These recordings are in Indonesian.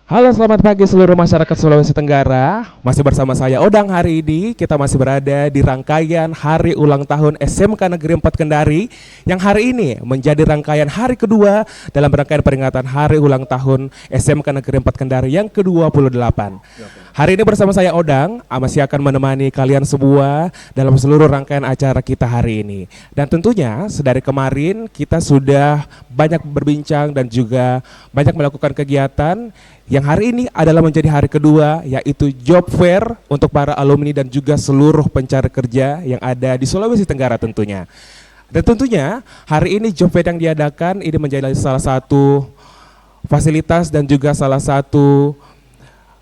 Halo, selamat pagi seluruh masyarakat Sulawesi Tenggara. Masih bersama saya Odang hari ini. Kita masih berada di rangkaian Hari Ulang Tahun SMK Negeri 4 Kendari yang hari ini menjadi rangkaian hari kedua dalam rangkaian peringatan Hari Ulang Tahun SMK Negeri 4 Kendari yang ke-28. Hari ini bersama saya Odang masih akan menemani kalian semua dalam seluruh rangkaian acara kita hari ini. Dan tentunya sedari kemarin kita sudah banyak berbincang dan juga banyak melakukan kegiatan yang hari ini adalah menjadi hari kedua, yaitu job fair untuk para alumni dan juga seluruh pencari kerja yang ada di Sulawesi Tenggara tentunya. Dan tentunya hari ini job fair yang diadakan ini menjadi salah satu fasilitas dan juga salah satu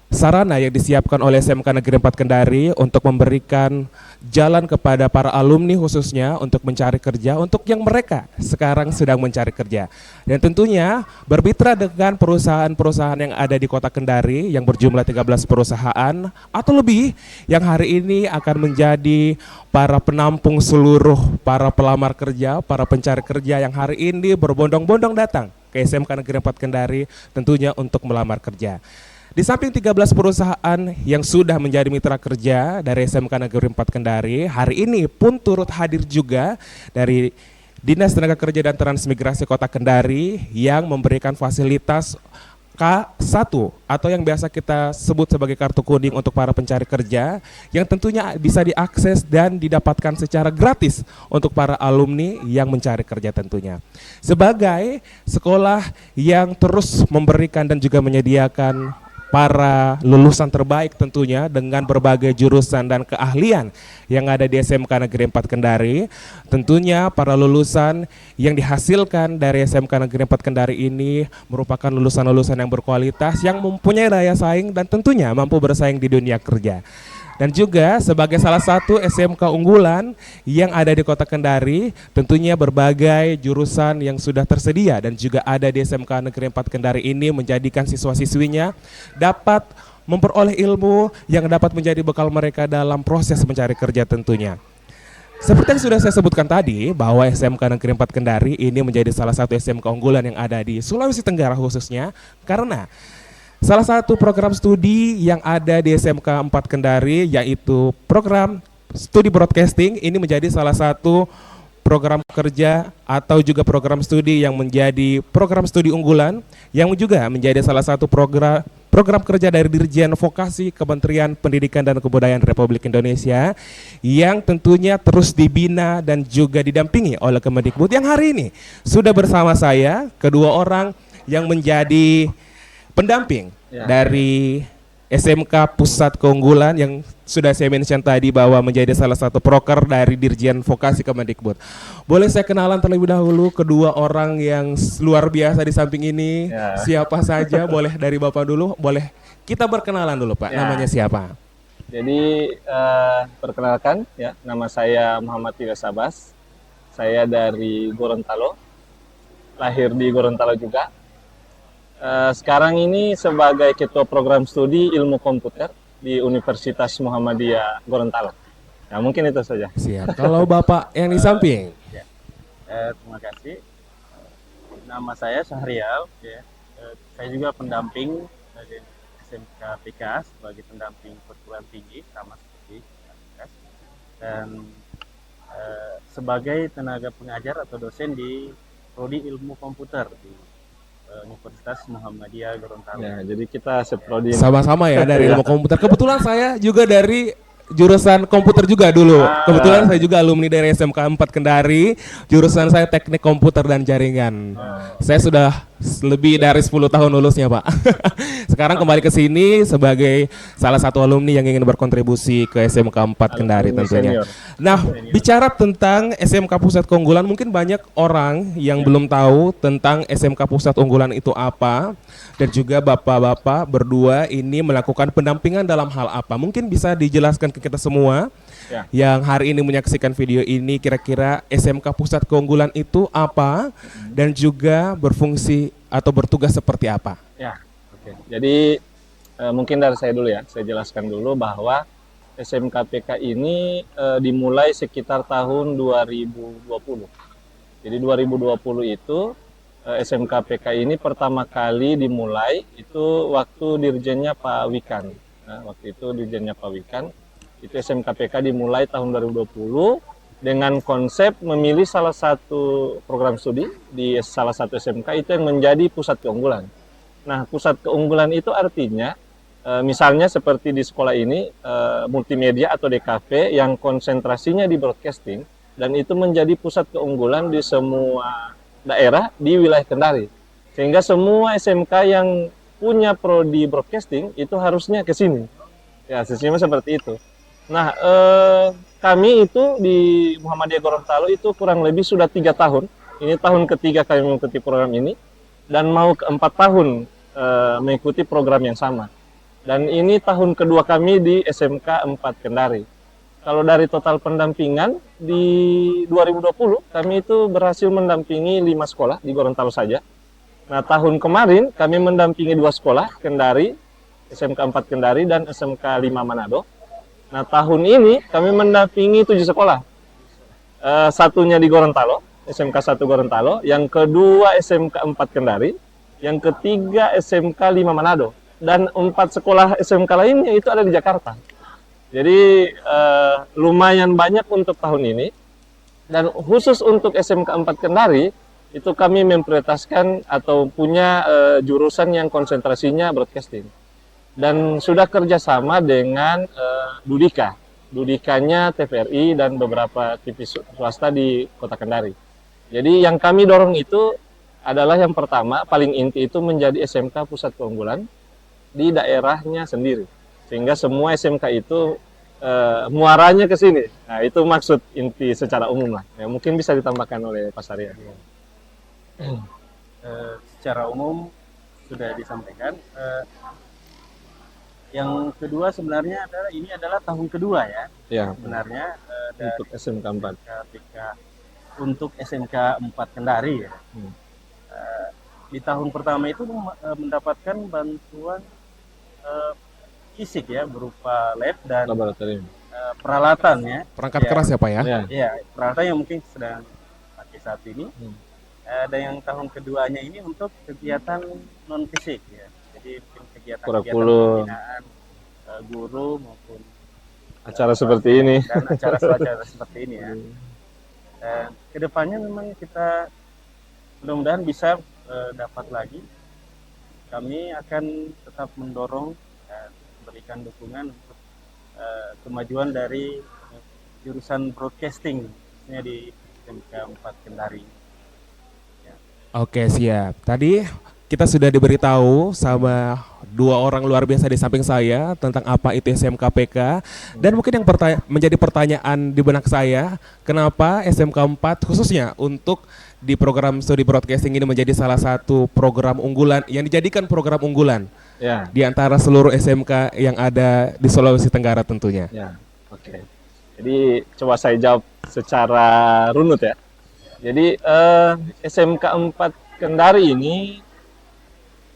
sarana yang disiapkan oleh SMK Negeri 4 Kendari untuk memberikan jalan kepada para alumni khususnya untuk mencari kerja untuk yang mereka sekarang sedang mencari kerja. Dan tentunya bermitra dengan perusahaan-perusahaan yang ada di Kota Kendari yang berjumlah 13 perusahaan atau lebih yang hari ini akan menjadi para penampung seluruh para pelamar kerja, para pencari kerja yang hari ini berbondong-bondong datang ke SMK Negeri 4 Kendari tentunya untuk melamar kerja. Di samping 13 perusahaan yang sudah menjadi mitra kerja dari SMK Negeri 4 Kendari, hari ini pun turut hadir juga dari Dinas Tenaga Kerja dan Transmigrasi Kota Kendari yang memberikan fasilitas K1 atau yang biasa kita sebut sebagai kartu kuning untuk para pencari kerja yang tentunya bisa diakses dan didapatkan secara gratis untuk para alumni yang mencari kerja tentunya. Sebagai sekolah yang terus memberikan dan juga menyediakan para lulusan terbaik tentunya dengan berbagai jurusan dan keahlian yang ada di SMK Negeri 4 Kendari. Tentunya para lulusan yang dihasilkan dari SMK Negeri 4 Kendari ini merupakan lulusan-lulusan yang berkualitas, yang mempunyai daya saing dan tentunya mampu bersaing di dunia kerja. Dan juga sebagai salah satu SMK unggulan yang ada di Kota Kendari, tentunya berbagai jurusan yang sudah tersedia dan juga ada di SMK Negeri 4 Kendari ini menjadikan siswa-siswinya dapat memperoleh ilmu yang dapat menjadi bekal mereka dalam proses mencari kerja tentunya. Seperti yang sudah saya sebutkan tadi, bahwa SMK Negeri 4 Kendari ini menjadi salah satu SMK unggulan yang ada di Sulawesi Tenggara khususnya karena salah satu program studi yang ada di SMK 4 Kendari yaitu program studi broadcasting ini menjadi salah satu program kerja atau juga program studi yang menjadi program studi unggulan yang juga menjadi salah satu program kerja dari Dirjen Vokasi Kementerian Pendidikan dan Kebudayaan Republik Indonesia yang tentunya terus dibina dan juga didampingi oleh Kemendikbud yang hari ini sudah bersama saya kedua orang yang menjadi pendamping dari SMK Pusat Keunggulan yang sudah saya mention tadi bahwa menjadi salah satu proker dari Dirjen Vokasi Kemendikbud. Boleh saya kenalan terlebih dahulu kedua orang yang luar biasa di samping ini. Siapa saja? Boleh dari Bapak dulu, boleh kita berkenalan dulu Pak. Namanya siapa? Jadi perkenalkan ya, nama saya Muhammad Tiga Sabas. Saya dari Gorontalo, lahir di Gorontalo juga. Sekarang ini sebagai ketua program studi ilmu komputer di Universitas Muhammadiyah Gorontalo. Ya mungkin itu saja. Siap. Kalau Bapak yang di samping? Terima kasih. Nama saya Syahrial. Ya. Saya juga pendamping dari SMK PK sebagai pendamping perguruan tinggi sama seperti PK. Dan sebagai tenaga pengajar atau dosen di Prodi Ilmu Komputer di Universitas Muhammadiyah Gorontalo. Ya, jadi kita seprodi. Sama-sama ya dari ilmu komputer. Kebetulan saya juga dari jurusan komputer juga dulu. Kebetulan saya juga alumni dari SMK 4 Kendari. Jurusan saya teknik komputer dan jaringan. Saya sudah lebih dari 10 tahun lulusnya Pak. Sekarang kembali ke sini sebagai salah satu alumni yang ingin berkontribusi ke SMK 4 Kendari tentunya. Nah, bicara tentang SMK Pusat Keunggulan, mungkin banyak orang yang belum tahu tentang SMK Pusat Unggulan itu apa. Dan juga bapak-bapak berdua ini melakukan pendampingan dalam hal apa. Mungkin bisa dijelaskan ke kita semua yang hari ini menyaksikan video ini, kira-kira SMK Pusat Keunggulan itu apa dan juga berfungsi atau bertugas seperti apa? Ya, oke. Jadi mungkin dari saya dulu ya, saya jelaskan dulu bahwa SMK PK ini dimulai sekitar tahun 2020. Jadi 2020 itu SMK PK ini pertama kali dimulai itu waktu dirjennya Pak Wikan. Nah, waktu itu dirjennya Pak Wikan, itu SMK PK dimulai tahun 2020 dengan konsep memilih salah satu program studi di salah satu SMK itu yang menjadi pusat keunggulan. Nah, pusat keunggulan itu artinya misalnya seperti di sekolah ini multimedia atau DKV yang konsentrasinya di broadcasting dan itu menjadi pusat keunggulan di semua daerah di wilayah Kendari. Sehingga semua SMK yang punya prodi broadcasting itu harusnya ke sini. Ya, sistemnya seperti itu. Nah, kami itu di Muhammadiyah Gorontalo itu kurang lebih sudah 3 tahun. Ini tahun ketiga kami mengikuti program ini dan mau ke-4 tahun mengikuti program yang sama. Dan ini tahun kedua kami di SMK 4 Kendari. Kalau dari total pendampingan di 2020 kami itu berhasil mendampingi 5 sekolah di Gorontalo saja. Nah, tahun kemarin kami mendampingi 2 sekolah, Kendari, SMK 4 Kendari dan SMK 5 Manado. Nah, tahun ini kami mendampingi 7 sekolah. Satunya di Gorontalo, SMK 1 Gorontalo, yang kedua SMK 4 Kendari, yang ketiga SMK 5 Manado, dan 4 sekolah SMK lainnya itu ada di Jakarta. Jadi lumayan banyak untuk tahun ini. Dan khusus untuk SMK 4 Kendari, itu kami memprioritaskan atau punya jurusan yang konsentrasinya broadcasting. Dan sudah kerjasama dengan Dudika. Dudikanya TVRI dan beberapa TV swasta di Kota Kendari. Jadi yang kami dorong itu adalah yang pertama, paling inti itu menjadi SMK pusat keunggulan di daerahnya sendiri. Sehingga semua SMK itu muaranya ke sini. Nah, itu maksud inti secara umum lah. Ya, mungkin bisa ditambahkan oleh Pak Sarya. Secara umum sudah disampaikan. Yang kedua sebenarnya ini adalah tahun kedua ya. Ya, Sebenarnya untuk SMK 4. untuk SMK 4 Kendari ya. Di tahun pertama itu mendapatkan bantuan fisik ya, berupa lab dan Laboratorium. peralatan ya. Perangkat Ya. keras ya Pak ya? Ya. Iya, peralatan yang mungkin sedang pakai saat ini. Dan yang tahun keduanya ini untuk kegiatan non fisik ya. Jadi mungkin kegiatan-kegiatan Kurikulum. pembinaan guru maupun Acara seperti ini. dan acara-acara seperti ini ya. Dan kedepannya memang kita mudah-mudahan bisa dapat lagi. Kami akan tetap mendorong dan berikan dukungan untuk kemajuan dari jurusan broadcasting khususnya di SMK 4 Kendari. Oke, siap. Tadi kita sudah diberitahu sama 2 orang luar biasa di samping saya tentang apa itu SMK PK. Dan mungkin yang menjadi pertanyaan di benak saya, kenapa SMK 4 khususnya untuk di program studi broadcasting ini menjadi salah satu program unggulan yang dijadikan program unggulan Ya. di antara seluruh SMK yang ada di Sulawesi Tenggara tentunya. Ya, oke. Jadi coba saya jawab secara runut ya. Jadi SMK 4 Kendari ini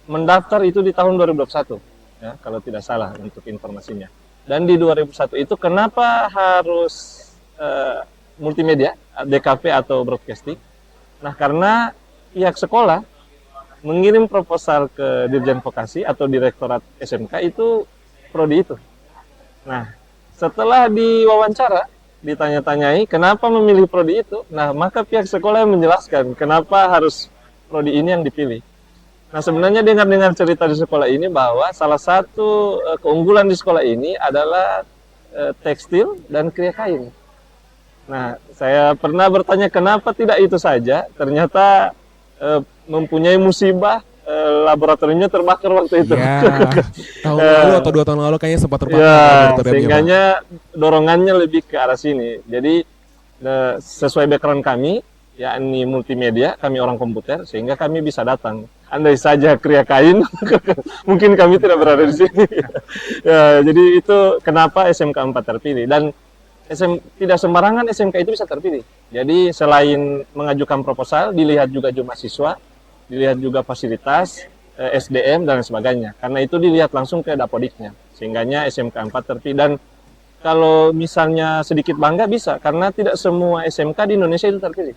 mendaftar itu di tahun 2021 ya, kalau tidak salah untuk informasinya. Dan di 2001 itu kenapa harus multimedia, DKV atau broadcasting? Nah, karena pihak sekolah mengirim proposal ke Dirjen Vokasi atau Direktorat SMK itu prodi itu. Nah, setelah diwawancara, ditanya-tanyai kenapa memilih prodi itu, nah maka pihak sekolah yang menjelaskan kenapa harus prodi ini yang dipilih. Nah, sebenarnya dengar cerita di sekolah ini bahwa salah satu keunggulan di sekolah ini adalah tekstil dan kriya kain. Nah, saya pernah bertanya kenapa tidak itu saja, ternyata mempunyai musibah laboratoriumnya terbakar waktu itu. Ya, tahun lalu atau 2 tahun lalu kayaknya sempat terbakar Ya, laboratoriumnya, Pak. sehingganya dorongannya lebih ke arah sini. Jadi sesuai background kami, yakni multimedia, kami orang komputer, sehingga kami bisa datang. Andai saja kriya kain, mungkin kami tidak berada di sini. Ya, jadi itu kenapa SMK 4 terpilih. Dan tidak sembarangan SMK itu bisa terpilih. Jadi selain mengajukan proposal, dilihat juga jumlah siswa, dilihat juga fasilitas, SDM dan sebagainya. Karena itu dilihat langsung ke Dapodiknya. Sehingganya SMK 4 terpilih. Dan kalau misalnya sedikit bangga bisa, karena tidak semua SMK di Indonesia itu terpilih.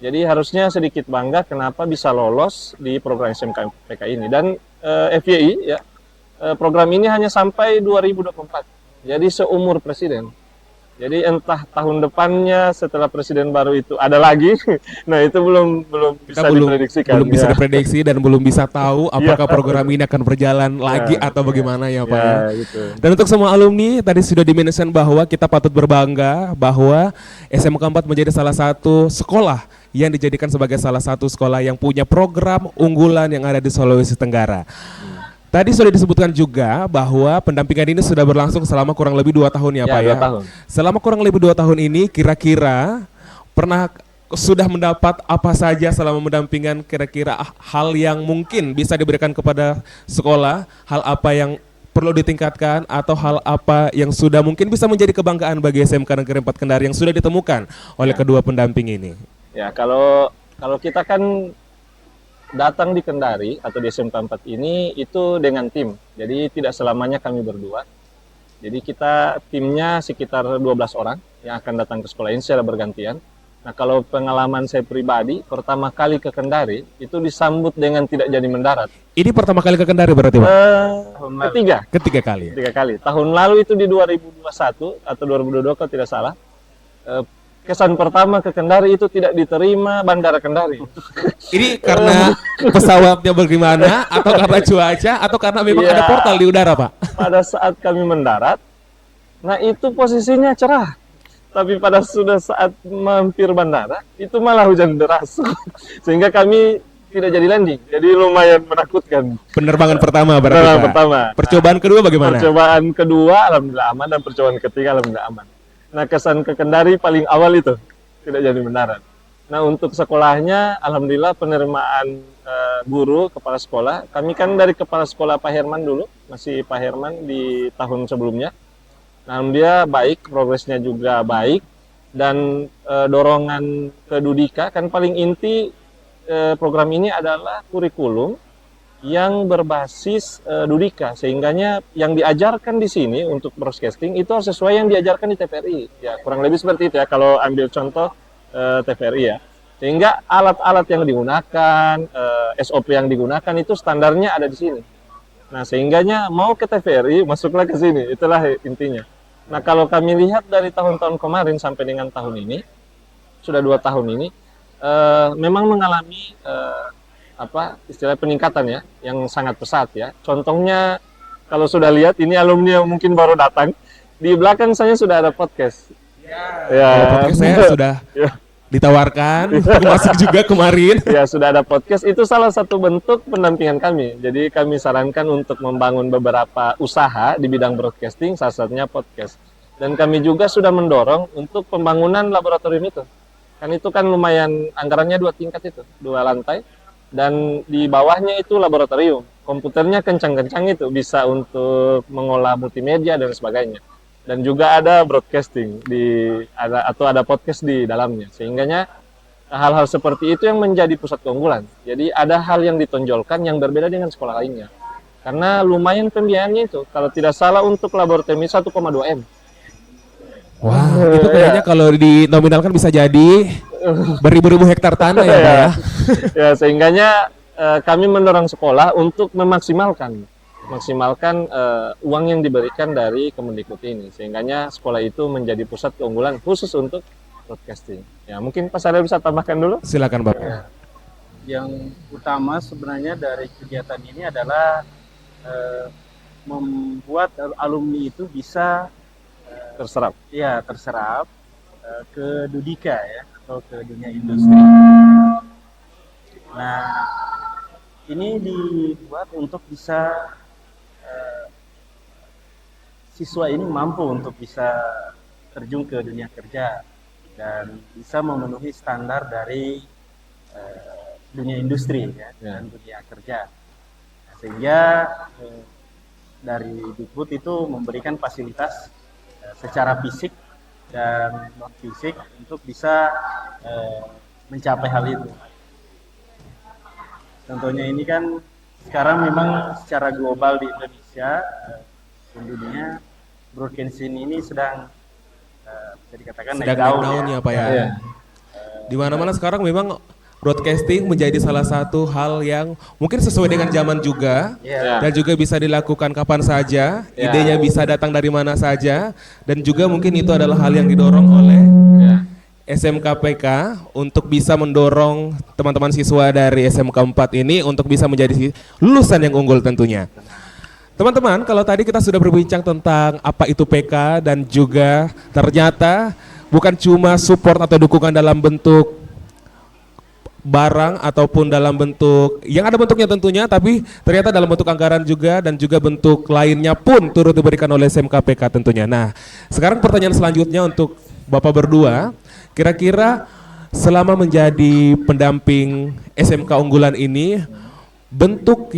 Jadi harusnya sedikit bangga kenapa bisa lolos di program SMK PK ini. Dan FYI ya, program ini hanya sampai 2024. Jadi seumur presiden. Jadi entah tahun depannya setelah presiden baru itu ada lagi. Nah, itu belum bisa Kita diprediksikan. belum bisa ya. diprediksi dan belum bisa tahu apakah program ini akan berjalan lagi Ya, atau bagaimana ya Pak ya. Gitu. Dan untuk semua alumni tadi sudah dimention bahwa kita patut berbangga bahwa SMK 4 menjadi salah satu sekolah yang dijadikan sebagai salah satu sekolah yang punya program unggulan yang ada di Sulawesi Tenggara. Tadi sudah disebutkan juga bahwa pendampingan ini sudah berlangsung selama kurang lebih 2 tahun ya Pak ya. 2 tahun. Selama kurang lebih 2 tahun ini kira-kira pernah sudah mendapat apa saja selama mendampingan, kira-kira hal yang mungkin bisa diberikan kepada sekolah, hal apa yang perlu ditingkatkan atau hal apa yang sudah mungkin bisa menjadi kebanggaan bagi SMK Negeri 4 Kendari yang sudah ditemukan oleh kedua pendamping ini. Ya, kalau kita kan datang di Kendari atau di SMK 4 ini itu dengan tim. Jadi tidak selamanya kami berdua. Jadi kita timnya sekitar 12 orang yang akan datang ke sekolah ini secara bergantian. Nah, kalau pengalaman saya pribadi, pertama kali ke Kendari itu disambut dengan tidak jadi mendarat. Ini pertama kali ke Kendari berarti Pak? Ketiga kali. kali. Tahun lalu itu di 2021 atau 2022 kalau tidak salah. Kesan pertama ke Kendari itu tidak diterima Bandara Kendari. Ini karena pesawatnya bagaimana atau karena cuaca atau karena memang Iya. ada portal di udara Pak? Pada saat kami mendarat, nah itu posisinya cerah. Tapi pada saat mampir bandara, itu malah hujan deras. Sehingga kami tidak jadi landing. Jadi lumayan menakutkan. Penerbangan pertama berarti Penerbangan Pak? pertama. Percobaan kedua bagaimana? Percobaan kedua alhamdulillah aman dan percobaan ketiga alhamdulillah aman. Nah, kesan ke Kendari paling awal itu tidak jadi mendarat. Nah, untuk sekolahnya alhamdulillah penerimaan guru kepala sekolah. Kami kan dari kepala sekolah Pak Herman dulu, masih Pak Herman di tahun sebelumnya. Nah, dia baik, progresnya juga baik dan dorongan ke Dudika kan paling inti program ini adalah kurikulum yang berbasis Dudika, sehingganya yang diajarkan di sini untuk broadcasting itu harus sesuai yang diajarkan di TVRI. Ya, kurang lebih seperti itu ya kalau ambil contoh TVRI ya. Sehingga alat-alat yang digunakan, SOP yang digunakan itu standarnya ada di sini. Nah, sehingganya mau ke TVRI masuklah ke sini, itulah intinya. Nah, kalau kami lihat dari tahun-tahun kemarin sampai dengan tahun ini, sudah 2 tahun ini, memang mengalami istilah peningkatan ya, yang sangat pesat ya. Contohnya kalau sudah lihat ini alumni yang mungkin baru datang, di belakang saya sudah ada podcast. Kalau podcast saya sudah ditawarkan, aku masuk juga kemarin. Ya, sudah ada podcast, itu salah satu bentuk pendampingan kami. Jadi kami sarankan untuk membangun beberapa usaha di bidang broadcasting, salah satunya podcast. Dan kami juga sudah mendorong untuk pembangunan laboratorium itu. Kan itu kan lumayan, anggarannya 2 tingkat itu, 2 lantai. Dan di bawahnya itu laboratorium. Komputernya kencang-kencang itu, bisa untuk mengolah multimedia dan sebagainya. Dan juga ada broadcasting, ada podcast di dalamnya. Sehingganya hal-hal seperti itu yang menjadi pusat keunggulan. Jadi ada hal yang ditonjolkan yang berbeda dengan sekolah lainnya. Karena lumayan pembiayaannya itu, kalau tidak salah untuk laboratorium ini 1,2 M. Wah, itu kayaknya kalau dinominalkan bisa jadi beribu-ribu hektar tanah ya Pak ya. Ya, sehingganya kami mendorong sekolah untuk memaksimalkan uang yang diberikan dari Kemendikbud ini, sehingganya sekolah itu menjadi pusat keunggulan khusus untuk broadcasting. Ya, mungkin Pak Saril bisa tambahkan dulu. Silakan Bapak. Yang utama sebenarnya dari kegiatan ini adalah membuat alumni itu bisa Terserap. terserap ke Dudika ya, atau ke dunia industri. Nah, ini dibuat untuk bisa siswa ini mampu untuk bisa terjun ke dunia kerja dan bisa memenuhi standar dari dunia industri ya, dan dunia kerja. Sehingga dari Dikbud itu memberikan fasilitas secara fisik dan non fisik untuk bisa mencapai hal itu. Contohnya ini kan sekarang memang secara global di Indonesia dan dunia broadcasting ini sedang bisa dikatakan naik daun ya Pak ya. Di mana-mana sekarang memang broadcasting menjadi salah satu hal yang mungkin sesuai dengan zaman juga Ya. dan juga bisa dilakukan kapan saja, Ya. idenya bisa datang dari mana saja dan juga mungkin itu adalah hal yang didorong oleh Ya. SMKPK untuk bisa mendorong teman-teman siswa dari SMK 4 ini untuk bisa menjadi lulusan yang unggul tentunya. Teman-teman, kalau tadi kita sudah berbincang tentang apa itu PK dan juga ternyata bukan cuma support atau dukungan dalam bentuk barang ataupun dalam bentuk yang ada bentuknya tentunya, tapi ternyata dalam bentuk anggaran juga dan juga bentuk lainnya pun turut diberikan oleh SMKPK tentunya. Nah, sekarang pertanyaan selanjutnya untuk Bapak berdua, kira-kira selama menjadi pendamping SMK unggulan ini, bentuk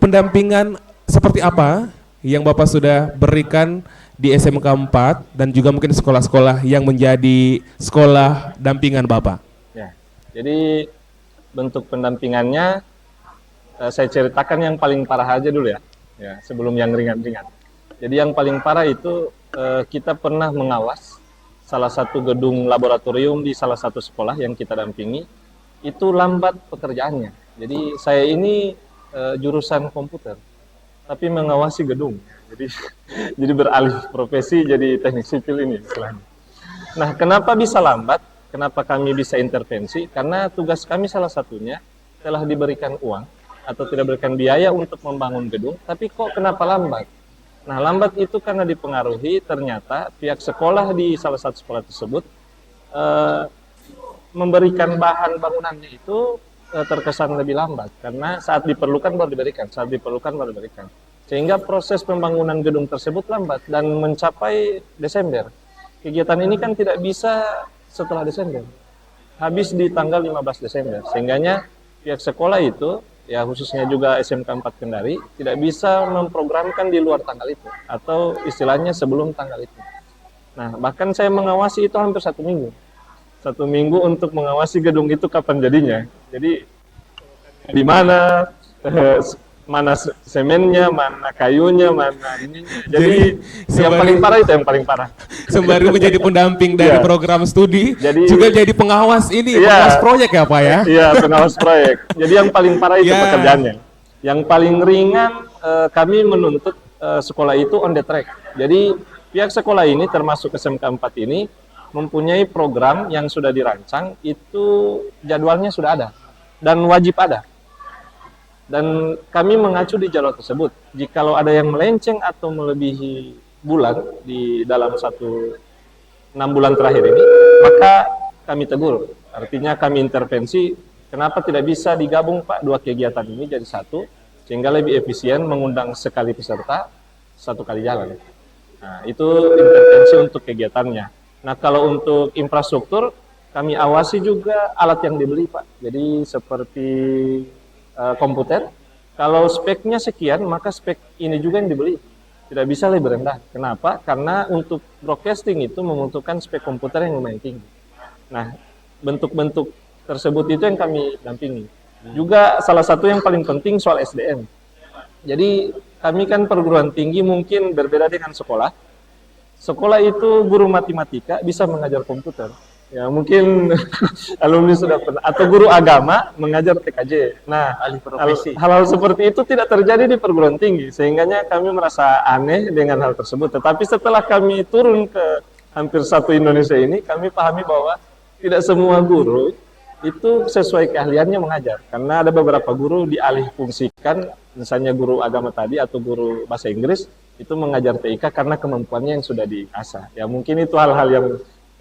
pendampingan seperti apa yang Bapak sudah berikan di SMK 4 dan juga mungkin sekolah-sekolah yang menjadi sekolah dampingan Bapak? Ya. Jadi bentuk pendampingannya saya ceritakan yang paling parah aja dulu ya. Ya, sebelum yang ringan-ringan. Jadi yang paling parah itu kita pernah mengawas salah satu gedung laboratorium di salah satu sekolah yang kita dampingi, itu lambat pekerjaannya. Jadi saya ini jurusan komputer, tapi mengawasi gedung. Jadi jadi beralih profesi jadi teknik sipil ini istilahnya. Nah, kenapa bisa lambat? Kenapa kami bisa intervensi? Karena tugas kami salah satunya telah diberikan uang atau tidak berikan biaya untuk membangun gedung, tapi kok kenapa lambat? Nah, lambat itu karena dipengaruhi ternyata pihak sekolah di salah satu sekolah tersebut memberikan bahan bangunannya itu terkesan lebih lambat karena saat diperlukan baru diberikan, sehingga proses pembangunan gedung tersebut lambat dan mencapai Desember. Kegiatan ini kan tidak bisa setelah Desember, habis di tanggal 15 Desember, sehingganya pihak sekolah itu, ya khususnya juga SMK 4 Kendari, tidak bisa memprogramkan di luar tanggal itu, atau istilahnya sebelum tanggal itu. Nah, bahkan saya mengawasi itu hampir 1 minggu. 1 minggu untuk mengawasi gedung itu kapan jadinya. Jadi, di mana, mana semennya, mana kayunya, mana ini. Jadi yang paling parah itu yang paling parah. Sembari menjadi pendamping dari program studi, juga jadi pengawas ini, pengawas proyek ya Pak ya? Iya, pengawas proyek. Jadi yang paling parah itu pekerjaannya. Yang paling ringan kami menuntut sekolah itu on the track. Jadi pihak sekolah ini termasuk SMK 4 ini mempunyai program yang sudah dirancang, itu jadwalnya sudah ada dan wajib ada. Dan kami mengacu di jalur tersebut. Jikalau ada yang melenceng atau melebihi bulan di dalam 6 bulan terakhir ini, maka kami tegur. Artinya kami intervensi, kenapa tidak bisa digabung Pak dua kegiatan ini jadi satu, sehingga lebih efisien mengundang sekali peserta, 1 kali jalan. Nah, itu intervensi untuk kegiatannya. Nah, kalau untuk infrastruktur, kami awasi juga alat yang dibeli Pak. Jadi seperti komputer, kalau speknya sekian, maka spek ini juga yang dibeli. Tidak bisa lebih rendah. Kenapa? Karena untuk broadcasting itu membutuhkan spek komputer yang lumayan tinggi. Nah, bentuk-bentuk tersebut itu yang kami dampingi. Juga salah satu yang paling penting soal SDM. Jadi kami kan perguruan tinggi mungkin berbeda dengan sekolah. Sekolah itu guru matematika bisa mengajar komputer. Ya mungkin alumni sudah pernah, atau guru agama mengajar TKJ. Nah, hal-hal seperti itu tidak terjadi di perguruan tinggi, sehingganya kami merasa aneh dengan hal tersebut. Tetapi setelah kami turun ke hampir satu Indonesia ini, kami pahami bahwa tidak semua guru itu sesuai keahliannya mengajar. Karena ada beberapa guru dialih fungsikan, misalnya guru agama tadi atau guru bahasa Inggris, itu mengajar TIK karena kemampuannya yang sudah diasah. Ya mungkin itu hal-hal yang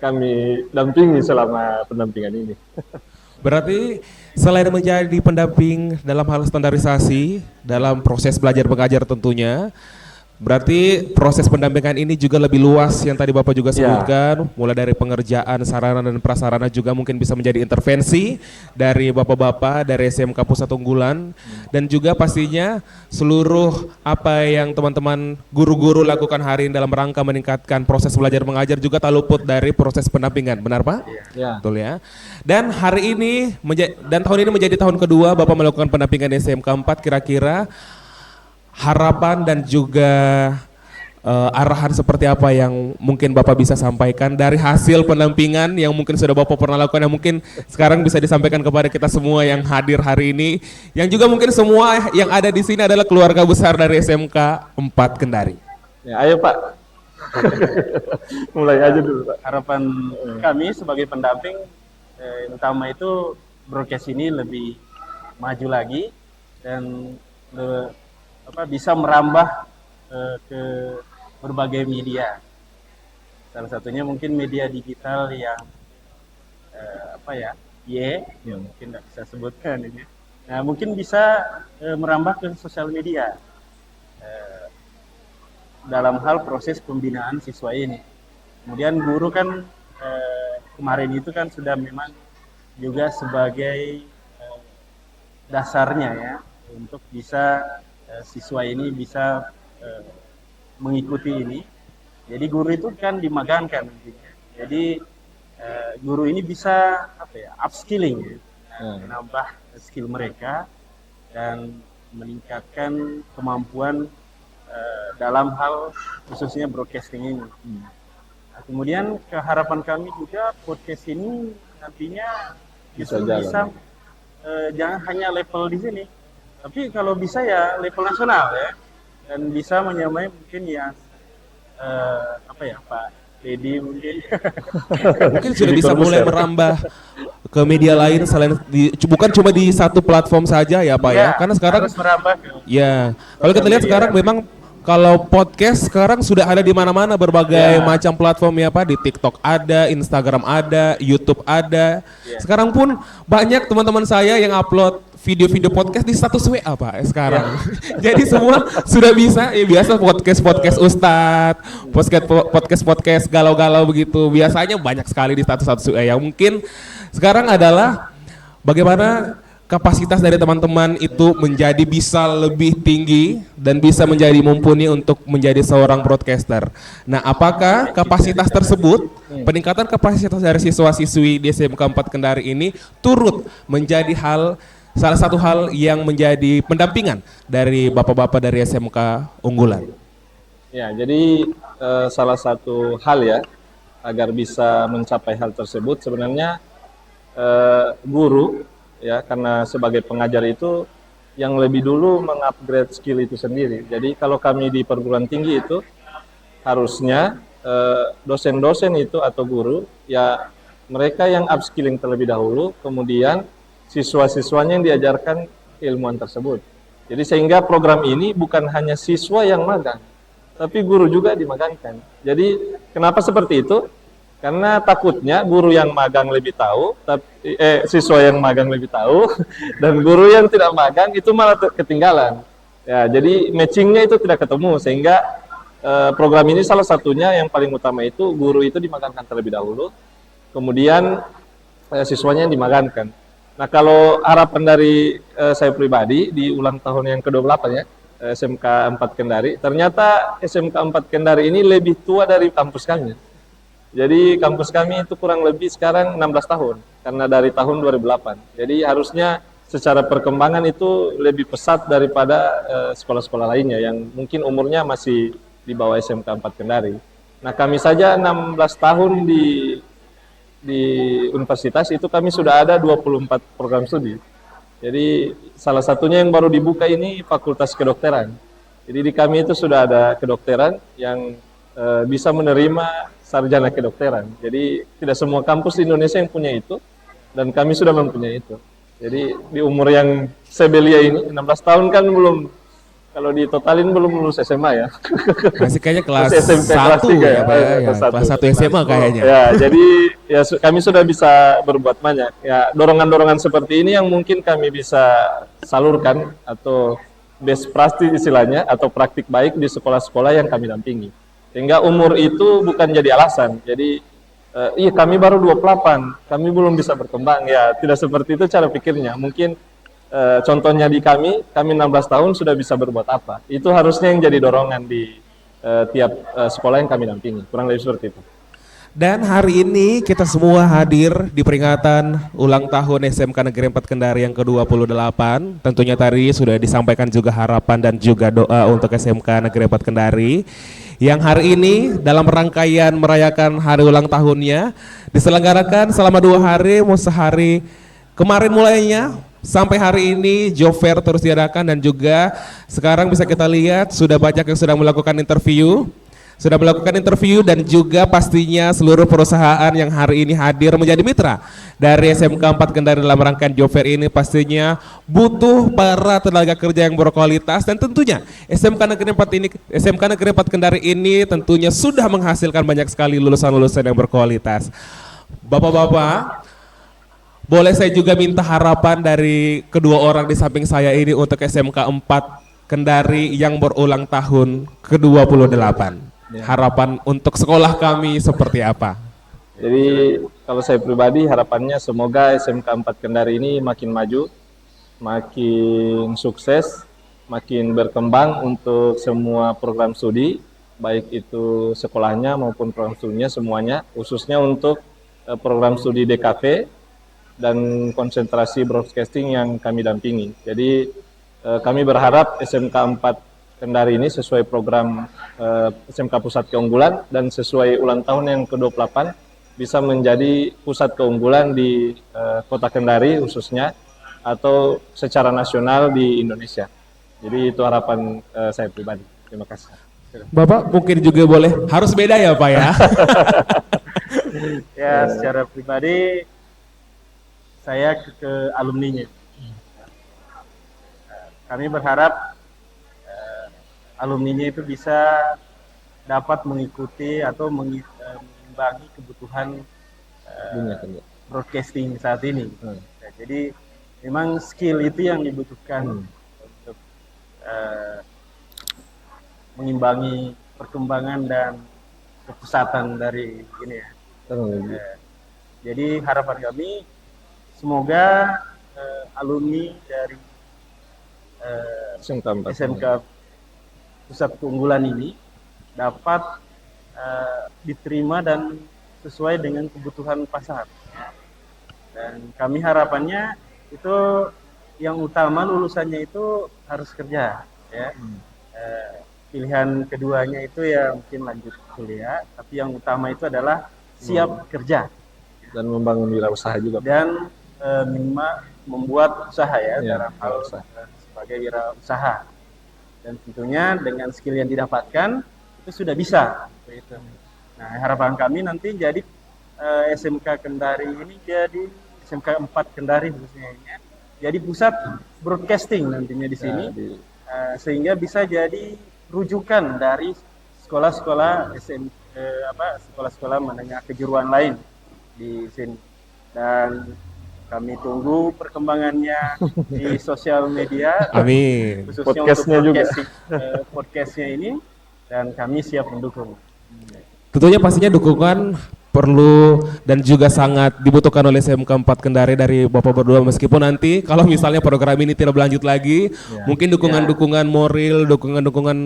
kami dampingi selama pendampingan ini. Berarti selain menjadi pendamping dalam hal standarisasi, dalam proses belajar mengajar tentunya, berarti proses pendampingan ini juga lebih luas yang tadi Bapak juga sebutkan, mulai dari pengerjaan sarana dan prasarana juga mungkin bisa menjadi intervensi dari Bapak-Bapak dari SMK Pusat Unggulan, dan juga pastinya seluruh apa yang teman-teman guru-guru lakukan hari ini dalam rangka meningkatkan proses belajar mengajar juga tak luput dari proses pendampingan, benar Pak? Ya. Betul ya. Dan hari ini dan tahun ini menjadi tahun kedua Bapak melakukan pendampingan SMK 4, kira-kira harapan dan juga arahan seperti apa yang mungkin Bapak bisa sampaikan dari hasil pendampingan yang mungkin sudah Bapak pernah lakukan, yang mungkin sekarang bisa disampaikan kepada kita semua yang hadir hari ini, yang juga mungkin semua yang ada di sini adalah keluarga besar dari SMK 4 Kendari. Ya, ayo Pak. Mulai aja dulu Pak. Harapan kami sebagai pendamping utama itu broadcast ini lebih maju lagi dan bisa merambah ke berbagai media. Salah satunya mungkin media digital yang mungkin tidak bisa sebutkan ini. Nah, mungkin bisa merambah ke sosial media dalam hal proses pembinaan siswa ini. Kemudian guru kan kemarin itu kan sudah memang juga sebagai dasarnya ya untuk bisa siswa ini bisa mengikuti ini. Jadi guru itu kan dimagangkan nantinya. Jadi guru ini bisa upskilling, menambah skill mereka dan meningkatkan kemampuan dalam hal khususnya broadcasting ini. Nah, kemudian keharapan kami juga podcast ini nantinya justru bisa jangan hanya level di sini, tapi kalau bisa ya level nasional ya, dan bisa menyamai mungkin yang Pak Dedi mungkin. Mungkin sudah bisa mulai merambah ke media lain selain bukan cuma di satu platform saja ya Pak ya, karena sekarang harus merambah ya kalau kita lihat sekarang memang kalau podcast sekarang sudah ada di mana-mana berbagai macam platform ya Pak, di TikTok ada, Instagram ada, YouTube ada. Sekarang pun banyak teman-teman saya yang upload video-video podcast di status WA Pak sekarang. Jadi semua sudah bisa, ya biasa podcast Ustadz, podcast galau-galau begitu. Biasanya banyak sekali di status WA. Yang mungkin sekarang adalah bagaimana kapasitas dari teman-teman itu menjadi bisa lebih tinggi dan bisa menjadi mumpuni untuk menjadi seorang broadcaster. Nah, apakah kapasitas tersebut, peningkatan kapasitas dari siswa-siswi di SMK 4 Kendari ini turut menjadi salah satu hal yang menjadi pendampingan dari bapak-bapak dari SMK unggulan? Ya, jadi salah satu hal ya agar bisa mencapai hal tersebut sebenarnya guru ya, karena sebagai pengajar itu yang lebih dulu mengupgrade skill itu sendiri. Jadi kalau kami di perguruan tinggi itu harusnya dosen-dosen itu atau guru ya mereka yang upskilling terlebih dahulu, kemudian siswa-siswanya yang diajarkan ilmuwan tersebut. Jadi sehingga program ini bukan hanya siswa yang magang, tapi guru juga dimagangkan. Jadi kenapa seperti itu? Karena takutnya guru yang magang lebih tahu, tapi siswa yang magang lebih tahu, dan guru yang tidak magang itu malah ketinggalan. Ya, jadi matchingnya itu tidak ketemu, sehingga program ini salah satunya yang paling utama itu guru itu dimagangkan terlebih dahulu, kemudian siswanya yang dimagangkan. Nah, kalau harapan dari saya pribadi di ulang tahun yang ke-28 ya, SMK 4 Kendari, ternyata SMK 4 Kendari ini lebih tua dari kampus kami. Jadi kampus kami itu kurang lebih sekarang 16 tahun, karena dari tahun 2008. Jadi harusnya secara perkembangan itu lebih pesat daripada sekolah-sekolah lainnya yang mungkin umurnya masih di bawah SMK 4 Kendari. Nah, kami saja 16 tahun di universitas itu kami sudah ada 24 program studi. Jadi salah satunya yang baru dibuka ini Fakultas Kedokteran. Jadi di kami itu sudah ada kedokteran yang bisa menerima sarjana kedokteran. Jadi tidak semua kampus di Indonesia yang punya itu, dan kami sudah mempunyai itu. Jadi di umur yang sebelia ini, 16 tahun kan belum, kalau ditotalin belum lulus SMA ya. Masih kayaknya kelas SMP 1 ya Pak ya, kelas 1 SMA kayaknya. Ya, jadi ya kami sudah bisa berbuat banyak. Ya, dorongan-dorongan seperti ini yang mungkin kami bisa salurkan atau best practice istilahnya, atau praktik baik di sekolah-sekolah yang kami dampingi. Sehingga umur itu bukan jadi alasan. Jadi, iya kami baru 28, kami belum bisa berkembang. Ya, tidak seperti itu cara pikirnya. Mungkin contohnya di kami 16 tahun sudah bisa berbuat apa. Itu harusnya yang jadi dorongan di tiap sekolah yang kami dampingi. Kurang lebih seperti itu. Dan hari ini kita semua hadir di peringatan ulang tahun SMK Negeri 4 Kendari yang ke-28. Tentunya tadi sudah disampaikan juga harapan dan juga doa untuk SMK Negeri 4 Kendari. Yang hari ini dalam rangkaian merayakan hari ulang tahunnya diselenggarakan selama 2 hari, sehari kemarin mulainya sampai hari ini job fair terus diadakan, dan juga sekarang bisa kita lihat sudah banyak yang sudah melakukan interview. Dan juga pastinya seluruh perusahaan yang hari ini hadir menjadi mitra dari SMK 4 Kendari dalam rangkaian job fair ini pastinya butuh para tenaga kerja yang berkualitas, dan tentunya SMK Negeri 4 Kendari ini tentunya sudah menghasilkan banyak sekali lulusan-lulusan yang berkualitas. Bapak-bapak, boleh saya juga minta harapan dari kedua orang di samping saya ini untuk SMK 4 Kendari yang berulang tahun ke-28. Harapan untuk sekolah kami seperti apa? Jadi kalau saya pribadi harapannya semoga SMK 4 Kendari ini makin maju, makin sukses, makin berkembang untuk semua program studi, baik itu sekolahnya maupun program studinya semuanya, khususnya untuk program studi DKV dan konsentrasi broadcasting yang kami dampingi. Jadi kami berharap SMK 4 Kendari ini sesuai program SMK Pusat Keunggulan dan sesuai ulang tahun yang ke-28 bisa menjadi pusat keunggulan di Kota Kendari khususnya atau secara nasional di Indonesia. Jadi itu harapan saya pribadi. Terima kasih. Bapak mungkin juga boleh, harus beda ya Pak ya? Ya, secara pribadi saya ke alumninya. Kami berharap alumninya itu bisa dapat mengikuti atau mengimbangi kebutuhan broadcasting saat ini. Nah, jadi memang skill itu yang dibutuhkan untuk mengimbangi perkembangan dan kepusatan dari ini ya. Jadi harapan kami semoga alumni dari SMK Pusat Keunggulan ini dapat diterima dan sesuai dengan kebutuhan pasar. Dan kami harapannya itu yang utama lulusannya itu harus kerja, ya. Pilihan keduanya itu ya mungkin lanjut kuliah, tapi yang utama itu adalah siap kerja dan membangun wirausaha juga. Dan minimal membuat usaha ya, dalam hal sebagai wirausaha. Dan tentunya dengan skill yang didapatkan itu sudah bisa. Gitu. Nah, harapan kami nanti jadi SMK Kendari ini jadi SMK 4 Kendari khususnya ini, jadi pusat broadcasting nantinya di sini, sehingga bisa jadi rujukan dari sekolah-sekolah sekolah-sekolah menengah kejuruan lain di sini. Dan kami tunggu perkembangannya di sosial media. Amin. Khususnya podcastnya untuk juga. Podcastnya ini, dan kami siap mendukung. Tentunya pastinya dukungan perlu dan juga sangat dibutuhkan oleh SMK 4 Kendari dari Bapak berdua, meskipun nanti kalau misalnya program ini tidak berlanjut lagi, mungkin dukungan-dukungan moral, dukungan-dukungan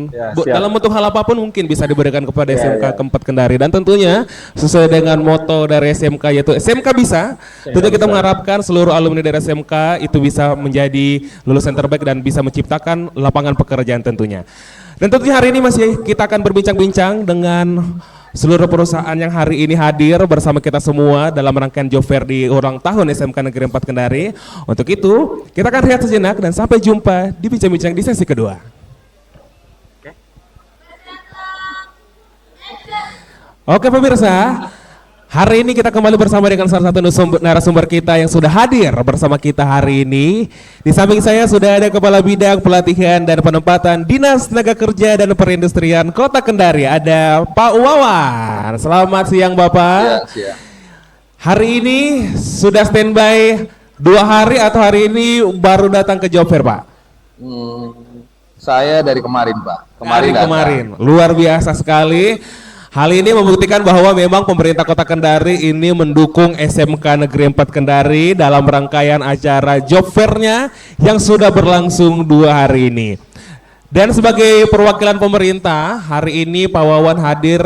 dalam bentuk hal apapun mungkin bisa diberikan kepada SMK 4 Kendari. Dan tentunya sesuai dengan moto dari SMK yaitu SMK bisa, tentu kita mengharapkan seluruh alumni dari SMK itu bisa menjadi lulusan terbaik dan bisa menciptakan lapangan pekerjaan tentunya. Dan tentunya hari ini masih kita akan berbincang-bincang dengan seluruh perusahaan yang hari ini hadir bersama kita semua dalam rangkaian job fair di ulang tahun SMK Negeri 4 Kendari. Untuk itu, kita akan rehat sejenak dan sampai jumpa di bincang-bincang di sesi kedua. Oke pemirsa, hari ini kita kembali bersama dengan salah satu narasumber kita yang sudah hadir bersama kita hari ini. Di samping saya sudah ada Kepala Bidang Pelatihan dan Penempatan Dinas Tenaga Kerja dan Perindustrian Kota Kendari, ada Pak Wawan. Selamat siang Bapak. Ya, siang. Hari ini sudah standby 2 hari atau hari ini baru datang ke job fair Pak? Saya dari kemarin Pak. Kemarin. Luar biasa sekali. Hal ini membuktikan bahwa memang pemerintah Kota Kendari ini mendukung SMK Negeri 4 Kendari dalam rangkaian acara job fair-nya yang sudah berlangsung 2 hari ini. Dan sebagai perwakilan pemerintah, hari ini Pak Wawan hadir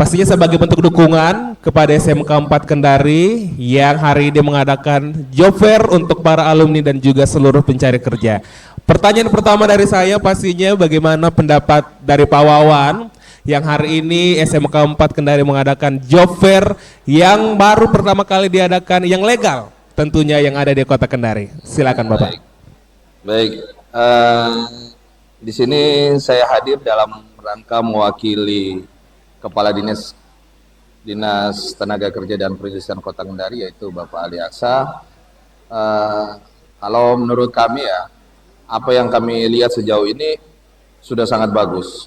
Pastinya sebagai bentuk dukungan kepada SMK 4 Kendari yang hari ini mengadakan job fair untuk para alumni dan juga seluruh pencari kerja. Pertanyaan pertama dari saya pastinya bagaimana pendapat dari Pak Wawan yang hari ini SMK 4 Kendari mengadakan job fair yang baru pertama kali diadakan yang legal tentunya yang ada di Kota Kendari. Silakan Bapak. Baik, di sini saya hadir dalam rangka mewakili Kepala Dinas Tenaga Kerja dan Perindustrian Kota Kendari, yaitu Bapak Ali Aksa. Kalau menurut kami ya, apa yang kami lihat sejauh ini sudah sangat bagus.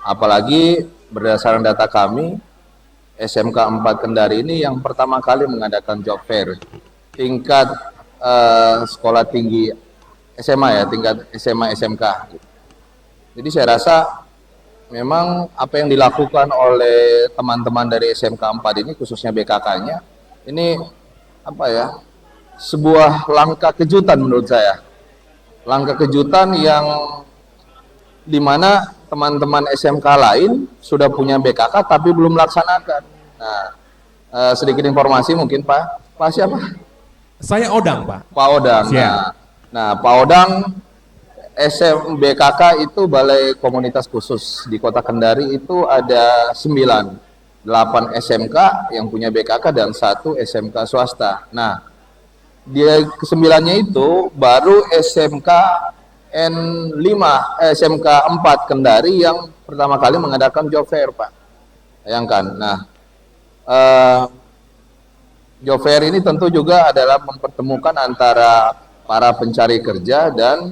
Apalagi berdasarkan data kami, SMK 4 Kendari ini yang pertama kali mengadakan job fair tingkat sekolah tinggi SMA ya, tingkat SMA SMK. Jadi saya rasa memang apa yang dilakukan oleh teman-teman dari SMK 4 ini, khususnya BKK-nya, ini apa ya, sebuah langkah kejutan menurut saya. Langkah kejutan yang dimana teman-teman SMK lain sudah punya BKK tapi belum melaksanakan. Nah, sedikit informasi mungkin Pak siapa? Saya Odang Pak. Pak Odang. Nah, Pak Odang, BKK itu Balai Komunitas Khusus di Kota Kendari itu ada 8 SMK yang punya BKK dan 1 SMK swasta. Nah, dia ke-9-nya itu baru SMK SMK 4 Kendari yang pertama kali mengadakan job fair, Pak. Bayangkan. Nah, job fair ini tentu juga adalah mempertemukan antara para pencari kerja dan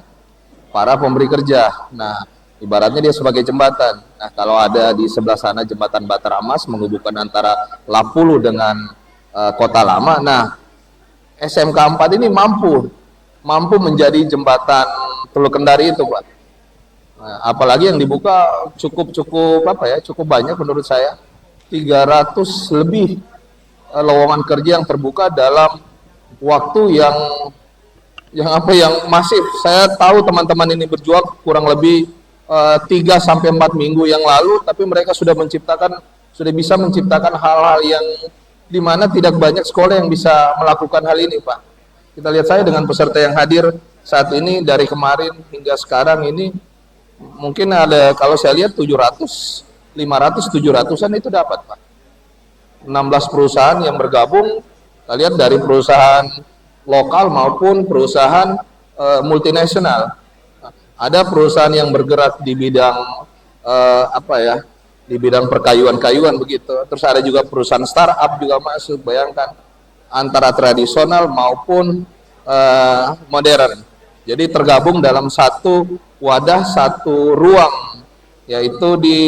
para pemberi kerja. Nah, ibaratnya dia sebagai jembatan. Nah, kalau ada di sebelah sana jembatan Batar Amas menghubungkan antara Lapulu dengan Kota Lama. Nah, SMK 4 ini mampu menjadi jembatan Teluk Kendari itu, Pak. Nah, apalagi yang dibuka cukup banyak menurut saya. 300 lebih lowongan kerja yang terbuka dalam waktu yang masif. Saya tahu teman-teman ini berjuang kurang lebih 3-4 minggu yang lalu, tapi mereka sudah bisa menciptakan hal-hal yang dimana tidak banyak sekolah yang bisa melakukan hal ini, Pak. Kita lihat saya dengan peserta yang hadir saat ini dari kemarin hingga sekarang ini mungkin ada, kalau saya lihat 500-700an itu dapat, Pak. 16 perusahaan yang bergabung, kita lihat dari perusahaan lokal maupun perusahaan multinasional. Ada perusahaan yang bergerak di bidang di bidang perkayuan begitu. Terus ada juga perusahaan startup juga masuk. Bayangkan antara tradisional maupun modern. Jadi tergabung dalam satu wadah, satu ruang, yaitu di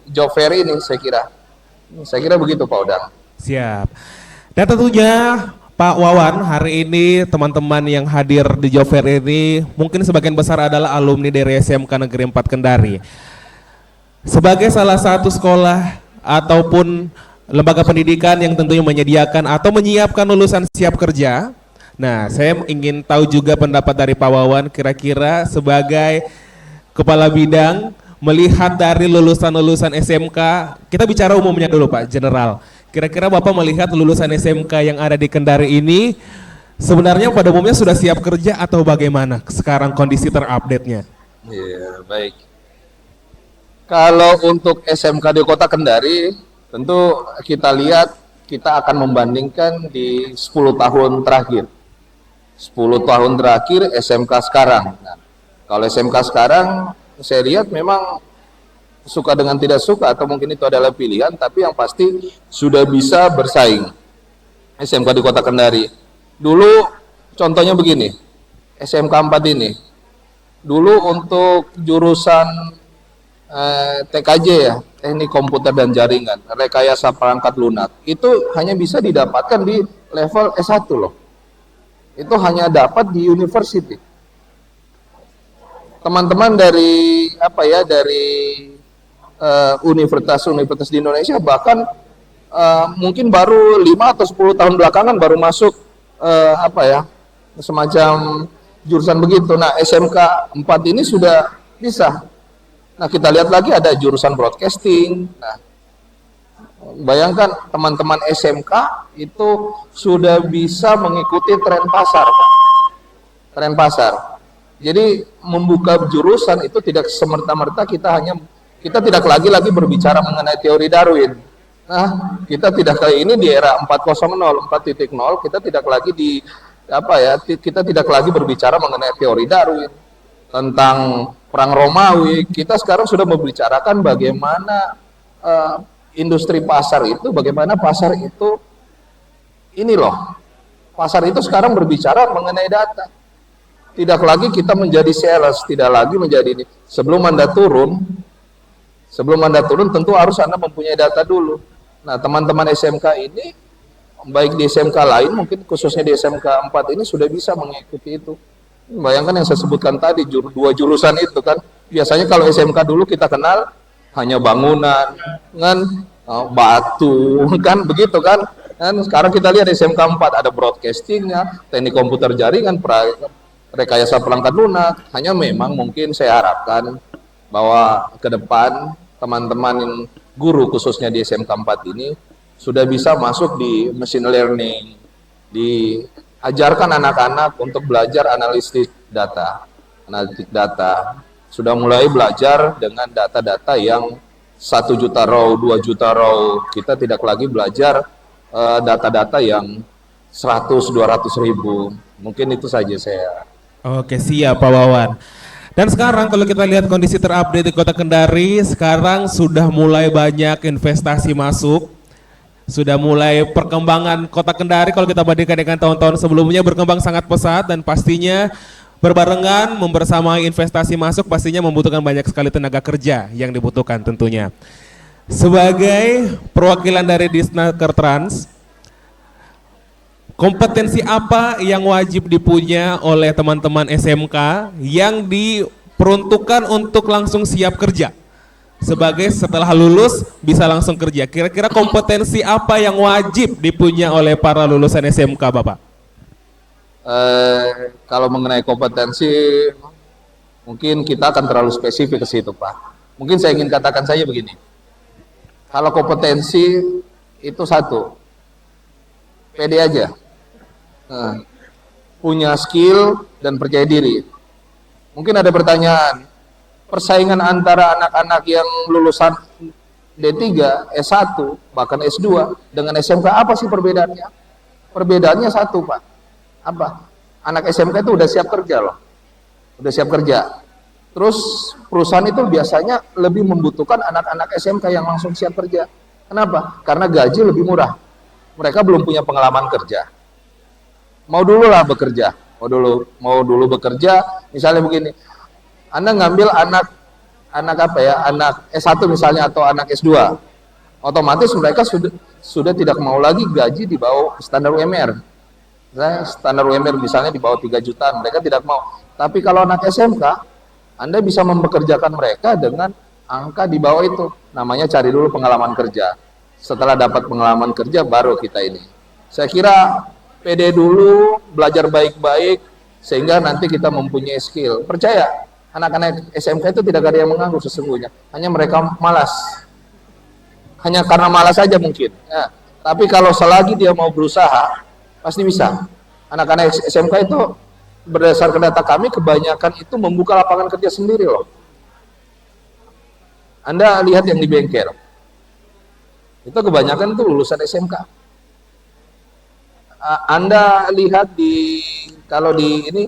job fair ini saya kira. Saya kira begitu Pak Odang. Siap. Dan tentunya Pak Wawan, hari ini teman-teman yang hadir di job fair ini mungkin sebagian besar adalah alumni dari SMK Negeri 4 Kendari. Sebagai salah satu sekolah ataupun lembaga pendidikan yang tentunya menyediakan atau menyiapkan lulusan siap kerja. Nah, saya ingin tahu juga pendapat dari Pak Wawan, kira-kira sebagai kepala bidang melihat dari lulusan-lulusan SMK, kita bicara umumnya dulu Pak, general. Kira-kira Bapak melihat lulusan SMK yang ada di Kendari ini sebenarnya pada umumnya sudah siap kerja atau bagaimana sekarang kondisi terupdate-nya? Iya, baik. Kalau untuk SMK di Kota Kendari, tentu kita lihat, kita akan membandingkan di 10 tahun terakhir. 10 tahun terakhir SMK sekarang. Nah, kalau SMK sekarang, saya lihat memang suka dengan tidak suka atau mungkin itu adalah pilihan, tapi yang pasti sudah bisa bersaing SMK di Kota Kendari. Dulu contohnya begini, SMK 4 ini dulu untuk jurusan TKJ ya, teknik komputer dan jaringan, rekayasa perangkat lunak, itu hanya bisa didapatkan di level S1 loh. Itu hanya dapat di university. Teman-teman dari universitas-universitas di Indonesia bahkan mungkin baru 5 atau 10 tahun belakangan baru masuk semacam jurusan begitu. Nah, SMK 4 ini sudah bisa. Nah, kita lihat lagi ada jurusan broadcasting. Nah, Bayangkan teman-teman SMK itu sudah bisa mengikuti tren pasar, Pak. Tren pasar. Jadi membuka jurusan itu tidak semerta-merta kita tidak lagi berbicara mengenai teori Darwin. Nah, kita tidak kayak ini di era 4.0, 4.0, kita tidak lagi kita tidak lagi berbicara mengenai teori Darwin tentang perang Romawi. Kita sekarang sudah membicarakan bagaimana industri pasar itu, bagaimana pasar itu ini loh. Pasar itu sekarang berbicara mengenai data. Tidak lagi kita menjadi sales, tidak lagi menjadi ini. Sebelum Anda turun tentu harus Anda mempunyai data dulu. Nah, teman-teman SMK ini, baik di SMK lain, mungkin khususnya di SMK 4 ini sudah bisa mengikuti itu. Bayangkan yang saya sebutkan tadi, dua jurusan itu kan. Biasanya kalau SMK dulu kita kenal hanya bangunan, kan, batu, kan, begitu kan. Dan sekarang kita lihat SMK 4 ada broadcastingnya, teknik komputer jaringan, rekayasa perangkat lunak. Hanya memang mungkin saya harapkan bahwa ke depan teman-teman guru khususnya di SMK 4 ini sudah bisa masuk di machine learning, diajarkan anak-anak untuk belajar analitik data, sudah mulai belajar dengan data-data yang 1 juta row, 2 juta row. Kita tidak lagi belajar data-data yang 100-200 ribu. Mungkin itu saja saya. Oke, siap Pak Wawan. Dan sekarang kalau kita lihat kondisi terupdate di Kota Kendari, sekarang sudah mulai banyak investasi masuk. Sudah mulai perkembangan Kota Kendari kalau kita bandingkan dengan tahun-tahun sebelumnya berkembang sangat pesat, dan pastinya berbarengan membersamai investasi masuk pastinya membutuhkan banyak sekali tenaga kerja yang dibutuhkan tentunya. Sebagai perwakilan dari Disnaker Trans, kompetensi apa yang wajib dipunya oleh teman-teman SMK yang diperuntukkan untuk langsung siap kerja? Sebagai setelah lulus bisa langsung kerja. Kira-kira kompetensi apa yang wajib dipunya oleh para lulusan SMK, Bapak? Kalau mengenai kompetensi, mungkin kita akan terlalu spesifik ke situ, Pak. Mungkin saya ingin katakan saja begini. Kalau kompetensi itu satu, pede aja. Punya skill dan percaya diri. Mungkin ada pertanyaan, persaingan antara anak-anak yang lulusan D3, S1, bahkan S2 dengan SMK apa sih perbedaannya? Perbedaannya satu, Pak. Apa? Anak SMK itu udah siap kerja loh. Udah siap kerja. Terus perusahaan itu biasanya lebih membutuhkan anak-anak SMK yang langsung siap kerja. Kenapa? Karena gaji lebih murah. Mereka belum punya pengalaman kerja. Mau dulu lah bekerja, mau dulu bekerja. Misalnya begini, Anda ngambil anak S1 misalnya atau anak S2, otomatis mereka sudah tidak mau lagi gaji di bawah standar UMR. Standar UMR misalnya di bawah 3 jutaan, mereka tidak mau. Tapi kalau anak SMK, Anda bisa mempekerjakan mereka dengan angka di bawah itu. Namanya cari dulu pengalaman kerja. Setelah dapat pengalaman kerja baru kita ini. Saya kira PD dulu, belajar baik-baik, sehingga nanti kita mempunyai skill. Percaya, anak-anak SMK itu tidak ada yang mengganggu sesungguhnya. Hanya mereka malas. Hanya karena malas saja mungkin. Ya. Tapi kalau selagi dia mau berusaha, pasti bisa. Anak-anak SMK itu, berdasarkan data kami, kebanyakan itu membuka lapangan kerja sendiri loh. Anda lihat yang di bengkel. Itu kebanyakan itu lulusan SMK. Anda lihat kalau di ini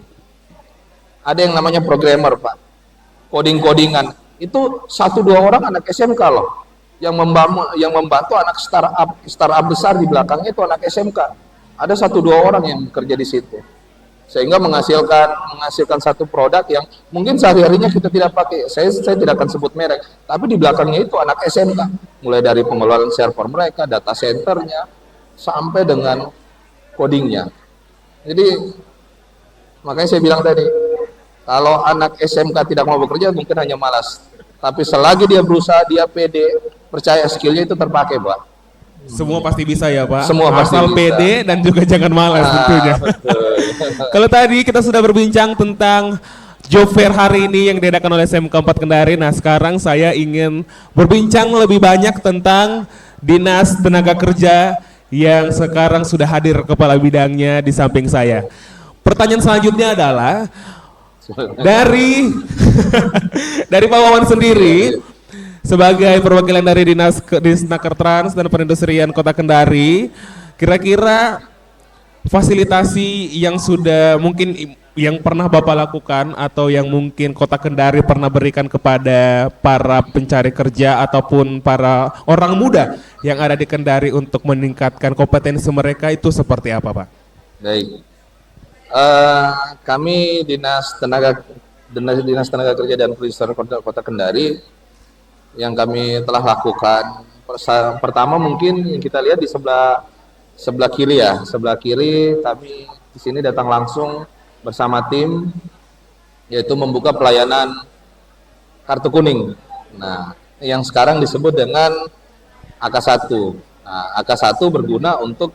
ada yang namanya programmer, Pak, codingan itu 1-2 orang anak SMK loh, yang membantu anak startup besar di belakangnya itu anak SMK. Ada 1-2 orang yang bekerja di situ, sehingga menghasilkan satu produk yang mungkin sehari-harinya kita tidak pakai. Saya tidak akan sebut merek, tapi di belakangnya itu anak SMK, mulai dari pengelolaan server mereka, data centernya, sampai dengan codingnya. Jadi makanya saya bilang tadi, kalau anak SMK tidak mau bekerja mungkin hanya malas, tapi selagi dia berusaha, dia pede, percaya skillnya itu terpakai, Pak. Semua pasti bisa ya, Pak. Semua pasti asal bisa. pede dan juga jangan malas tentunya. Kalau tadi kita sudah berbincang tentang job fair hari ini yang diadakan oleh SMK 4 Kendari. Nah, sekarang saya ingin berbincang lebih banyak tentang Dinas Tenaga Kerja yang sekarang sudah hadir kepala bidangnya di samping saya. Pertanyaan selanjutnya adalah dari dari Pak Wawan sendiri sebagai perwakilan dari Disnakertrans dan Perindustrian Kota Kendari, kira-kira fasilitasi yang sudah mungkin yang pernah Bapak lakukan atau yang mungkin Kota Kendari pernah berikan kepada para pencari kerja ataupun para orang muda yang ada di Kendari untuk meningkatkan kompetensi mereka itu seperti apa, Pak? Baik. Kami Dinas Tenaga Kerja dan Perindustrian Kota Kendari yang kami telah lakukan, pertama mungkin kita lihat di sebelah kiri ya, sebelah kiri kami di sini datang langsung bersama tim, yaitu membuka pelayanan kartu kuning. Nah, yang sekarang disebut dengan AK1. Nah, AK1 berguna untuk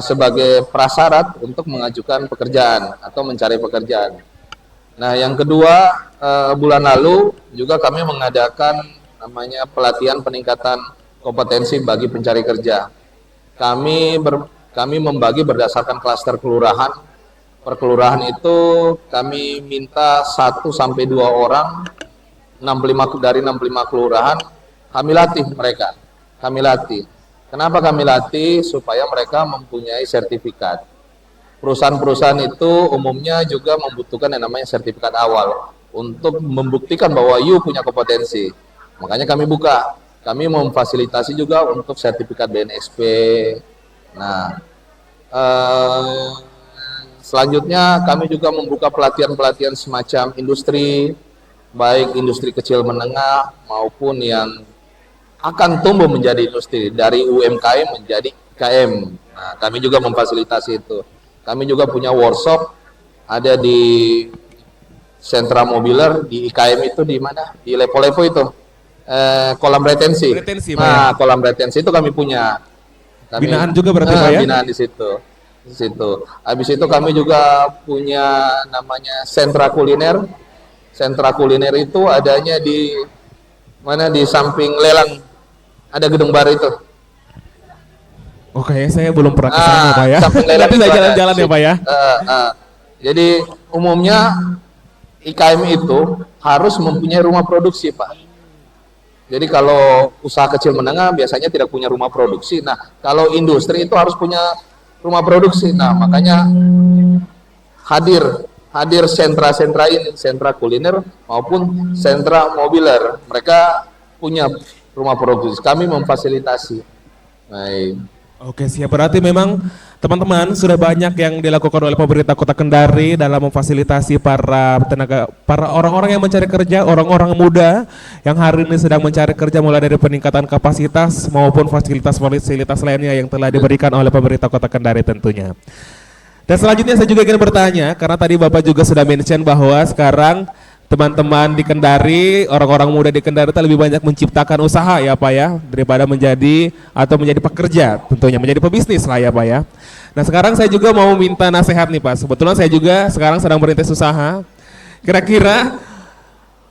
sebagai prasyarat untuk mengajukan pekerjaan atau mencari pekerjaan. Nah, yang kedua, bulan lalu juga kami mengadakan namanya pelatihan peningkatan kompetensi bagi pencari kerja. Kami membagi berdasarkan klaster kelurahan. Per kelurahan itu kami minta 1 sampai 2 orang, 65 dari 65 kelurahan, kami latih mereka. Kami latih. Kenapa kami latih? Supaya mereka mempunyai sertifikat. Perusahaan-perusahaan itu umumnya juga membutuhkan yang namanya sertifikat awal untuk membuktikan bahwa you punya kompetensi. Makanya kami buka. Kami memfasilitasi juga untuk sertifikat BNSP. Nah, selanjutnya kami juga membuka pelatihan-pelatihan semacam industri, baik industri kecil menengah maupun yang akan tumbuh menjadi industri, dari UMKM menjadi IKM. Nah, kami juga memfasilitasi itu. Kami juga punya workshop, ada di sentra mobiler, di IKM itu di mana? Di Lepo-Lepo itu. Kolam retensi. Nah, kolam retensi itu kami punya. Binaan juga berarti Pak ya? Binaan di situ. Habis itu kami juga punya namanya sentra kuliner. Sentra kuliner itu adanya di mana, di samping lelang. Ada gedung baru itu. Oke, saya belum pernah ke sana Pak ya. Nanti saya jalan-jalan ya Pak ya. Jadi umumnya IKM itu harus mempunyai rumah produksi Pak. Jadi kalau usaha kecil menengah biasanya tidak punya rumah produksi. Nah, kalau industri itu harus punya rumah produksi. Nah, makanya hadir sentra-sentra ini, sentra kuliner maupun sentra mobiler. Mereka punya rumah produksi. Kami memfasilitasi. Baik. Oke, siap. Berarti memang teman-teman sudah banyak yang dilakukan oleh pemerintah Kota Kendari dalam memfasilitasi para orang-orang yang mencari kerja, orang-orang muda yang hari ini sedang mencari kerja, mulai dari peningkatan kapasitas maupun fasilitas-fasilitas lainnya yang telah diberikan oleh pemerintah Kota Kendari tentunya. Dan selanjutnya saya juga ingin bertanya, karena tadi Bapak juga sudah mention bahwa sekarang teman-teman di Kendari, orang-orang muda di Kendari itu lebih banyak menciptakan usaha ya Pak ya, daripada menjadi pekerja, tentunya menjadi pebisnis lah ya Pak ya. Nah sekarang saya juga mau minta nasihat nih Pak, sebetulnya saya juga sekarang sedang merintis usaha. Kira-kira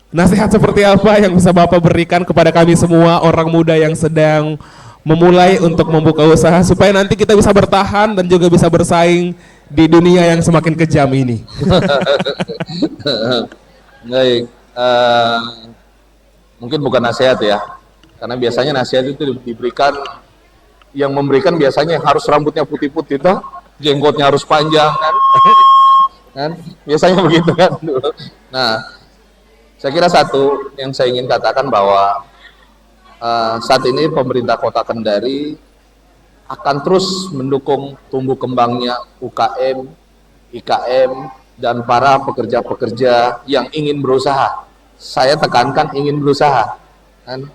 nasihat seperti apa yang bisa Bapak berikan kepada kami semua orang muda yang sedang memulai untuk membuka usaha, supaya nanti kita bisa bertahan dan juga bisa bersaing di dunia yang semakin kejam ini. Baik, mungkin bukan nasihat ya, karena biasanya nasihat itu diberikan, yang memberikan biasanya yang harus rambutnya putih-putih toh, jenggotnya harus panjang kan, biasanya begitu kan dulu. Nah, saya kira satu yang saya ingin katakan bahwa saat ini pemerintah Kota Kendari akan terus mendukung tumbuh kembangnya UKM, IKM, dan para pekerja-pekerja yang ingin berusaha. Saya tekankan ingin berusaha. Kan?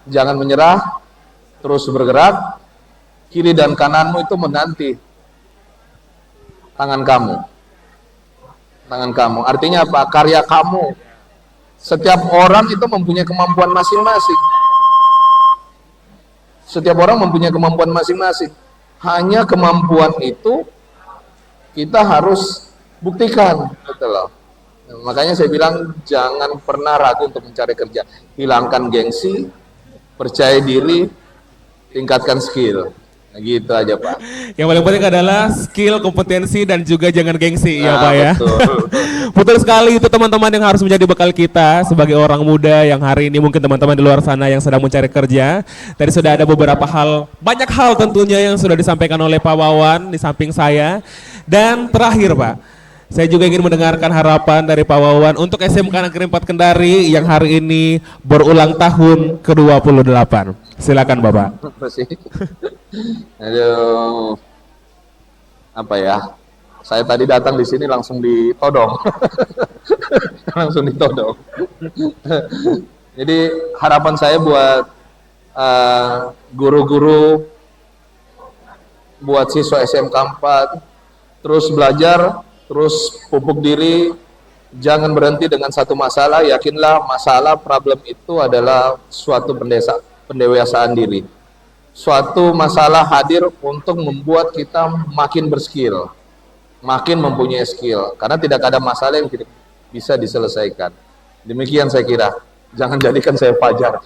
Jangan menyerah, terus bergerak. Kiri dan kananmu itu menanti tangan kamu. Tangan kamu. Artinya apa? Karya kamu. Setiap orang itu mempunyai kemampuan masing-masing. Setiap orang mempunyai kemampuan masing-masing. Hanya kemampuan itu kita harus buktikan, betul loh. Makanya saya bilang jangan pernah ragu untuk mencari kerja. Hilangkan gengsi, percaya diri, tingkatkan skill. Nah, gitu aja Pak. Yang paling penting adalah skill, kompetensi, dan juga jangan gengsi ya Nah, Pak ya. betul. Betul sekali, itu teman-teman yang harus menjadi bekal kita sebagai orang muda yang hari ini mungkin teman-teman di luar sana yang sedang mencari kerja. Tadi sudah ada beberapa hal, banyak hal tentunya yang sudah disampaikan oleh Pak Wawan di samping saya. Dan terakhir Pak, saya juga ingin mendengarkan harapan dari Pak Wawan untuk SMK Negeri 4 Kendari yang hari ini berulang tahun ke-28. Silakan Bapak. Apa sih? Aduh, apa ya? Saya tadi datang di sini langsung ditodong, langsung ditodong. Jadi harapan saya buat guru-guru, buat siswa SMK 4, terus belajar, terus pupuk diri, jangan berhenti dengan satu masalah. Yakinlah masalah, problem itu adalah suatu pendewasaan diri. Suatu masalah hadir untuk membuat kita makin berskill, makin mempunyai skill, karena tidak ada masalah yang tidak bisa diselesaikan. Demikian saya kira. Jangan jadikan saya Fajar.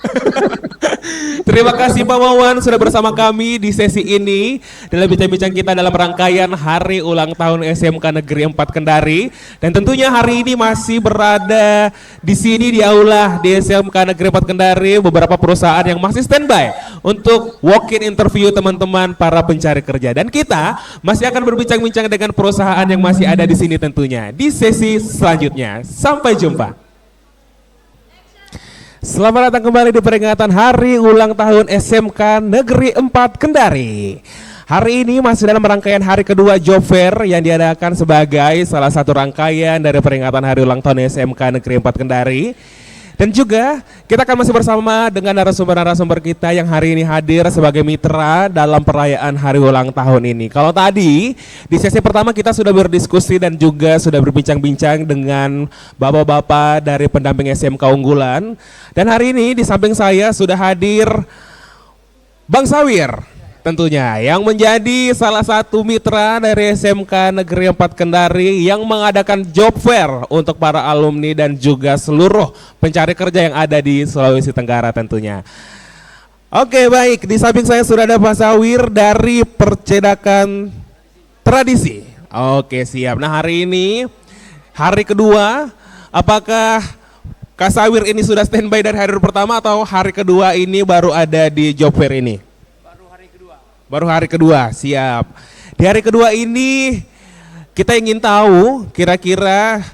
Terima kasih Pak Wawan sudah bersama kami di sesi ini dalam bincang-bincang kita dalam rangkaian hari ulang tahun SMK Negeri 4 Kendari. Dan tentunya hari ini masih berada di sini di aula di SMK Negeri 4 Kendari beberapa perusahaan yang masih standby untuk walk-in interview teman-teman para pencari kerja. Dan kita masih akan berbincang-bincang dengan perusahaan yang masih ada di sini tentunya di sesi selanjutnya. Sampai jumpa. Selamat datang kembali di peringatan hari ulang tahun SMK Negeri 4 Kendari. Hari ini masih dalam rangkaian hari kedua Job Fair yang diadakan sebagai salah satu rangkaian dari peringatan hari ulang tahun SMK Negeri 4 Kendari. Dan juga kita akan masih bersama dengan narasumber-narasumber kita yang hari ini hadir sebagai mitra dalam perayaan hari ulang tahun ini. Kalau tadi di sesi pertama kita sudah berdiskusi dan juga sudah berbincang-bincang dengan bapak-bapak dari pendamping SMK unggulan. Dan hari ini di samping saya sudah hadir Bang Sawir tentunya yang menjadi salah satu mitra dari SMK Negeri 4 Kendari yang mengadakan job fair untuk para alumni dan juga seluruh pencari kerja yang ada di Sulawesi Tenggara tentunya. Oke baik, di samping saya sudah ada Pak Sawir dari Percedakan Tradisi. Oke siap, nah hari ini hari kedua, apakah Kak Sawir ini sudah standby dari hari pertama atau hari kedua ini baru ada di job fair ini? Baru hari kedua, siap. Di hari kedua ini kita ingin tahu kira-kira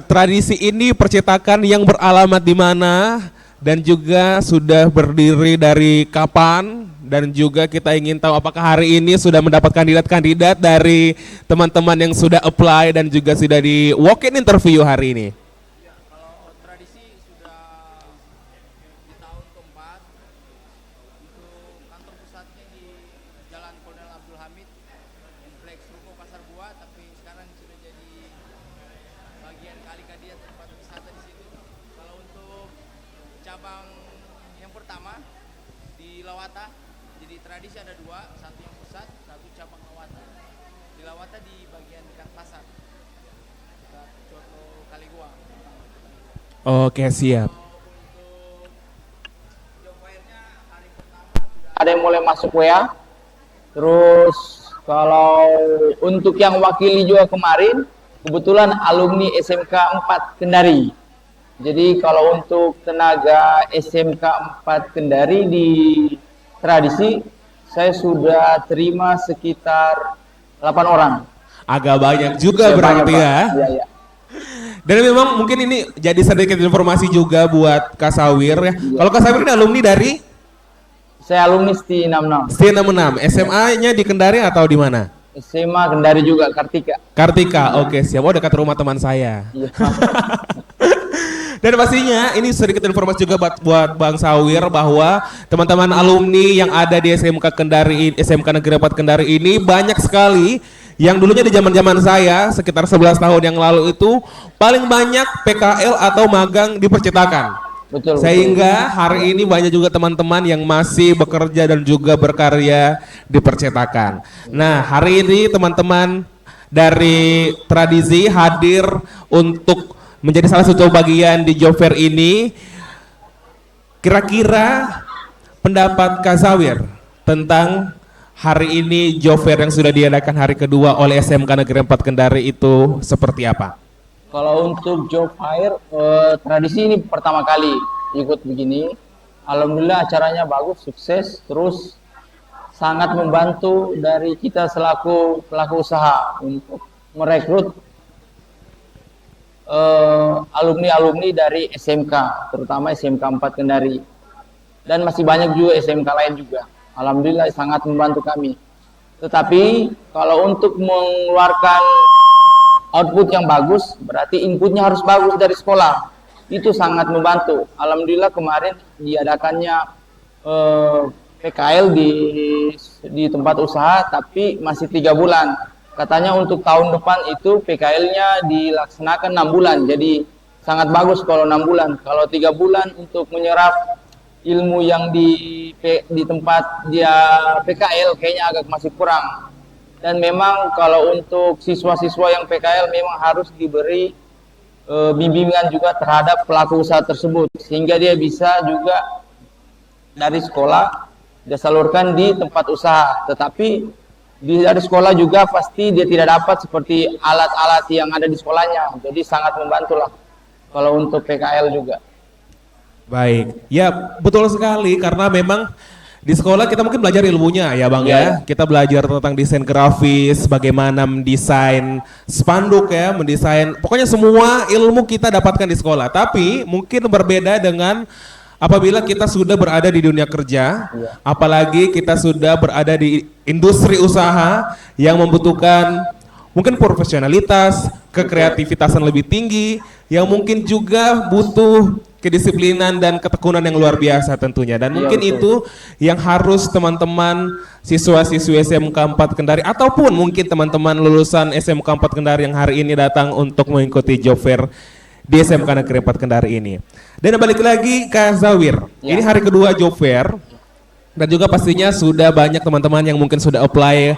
tradisi ini percetakan yang beralamat di mana dan juga sudah berdiri dari kapan, dan juga kita ingin tahu apakah hari ini sudah mendapat kandidat-kandidat dari teman-teman yang sudah apply dan juga sudah di walk-in interview hari ini. Oke siap. Ada yang mulai masuk WA. Terus kalau untuk yang wakili juga kemarin, kebetulan alumni SMK 4 Kendari. Jadi kalau untuk tenaga SMK 4 Kendari di tradisi, saya sudah terima sekitar 8 orang. Agak banyak juga berarti ya. Iya. Dan memang mungkin ini jadi sedikit informasi juga buat Kak Sawir ya. Kalau Kak Sawir ini alumni dari? Saya alumni STI 66. STI 66. SMA-nya di Kendari atau di mana? SMA Kendari juga, Kartika. Kartika, oke siap. Oh dekat rumah teman saya. Iya. Dan pastinya ini sedikit informasi juga buat Bang Sawir bahwa teman-teman alumni yang ada di SMK Kendari, SMK Negeri 4 Kendari ini banyak sekali yang dulunya di zaman-zaman saya sekitar 11 tahun yang lalu itu paling banyak PKL atau magang di percetakan. Betul. Sehingga hari ini banyak juga teman-teman yang masih bekerja dan juga berkarya di percetakan. Nah, hari ini teman-teman dari Tradisi hadir untuk menjadi salah satu bagian di job fair ini. Kira-kira pendapat Kak Zawir tentang hari ini job fair yang sudah diadakan hari kedua oleh SMK Negeri 4 Kendari itu seperti apa? Kalau untuk job fair, tradisi ini pertama kali ikut begini. Alhamdulillah acaranya bagus, sukses, terus sangat membantu dari kita selaku pelaku usaha untuk merekrut alumni-alumni dari SMK, terutama SMK 4 Kendari. Dan masih banyak juga SMK lain juga. Alhamdulillah sangat membantu kami. Tetapi kalau untuk mengeluarkan output yang bagus, berarti inputnya harus bagus dari sekolah. Itu sangat membantu. Alhamdulillah kemarin diadakannya PKL di tempat usaha, tapi masih 3 bulan. Katanya untuk tahun depan itu PKL-nya dilaksanakan 6 bulan. Jadi sangat bagus kalau 6 bulan. Kalau 3 bulan untuk menyerap ilmu yang di tempat dia PKL kayaknya agak masih kurang. Dan memang kalau untuk siswa-siswa yang PKL memang harus diberi bimbingan juga terhadap pelaku usaha tersebut, sehingga dia bisa juga dari sekolah disalurkan di tempat usaha. Tetapi dari sekolah juga pasti dia tidak dapat seperti alat-alat yang ada di sekolahnya. Jadi sangat membantu lah kalau untuk PKL juga. Baik, ya betul sekali karena memang di sekolah kita mungkin belajar ilmunya ya Bang ya. Kita belajar tentang desain grafis, bagaimana mendesain spanduk ya, mendesain pokoknya semua ilmu kita dapatkan di sekolah. Tapi mungkin berbeda dengan apabila kita sudah berada di dunia kerja, apalagi kita sudah berada di industri usaha yang membutuhkan mungkin profesionalitas, kekreativitasan lebih tinggi, yang mungkin juga butuh kedisiplinan dan ketekunan yang luar biasa tentunya. Dan mungkin itu yang harus teman-teman siswa-siswi SMK 4 Kendari ataupun mungkin teman-teman lulusan SMK 4 Kendari yang hari ini datang untuk mengikuti job fair di SMK Negeri 4 Kendari ini. Dan balik lagi ke Zawir. Ini hari kedua job fair dan juga pastinya sudah banyak teman-teman yang mungkin sudah apply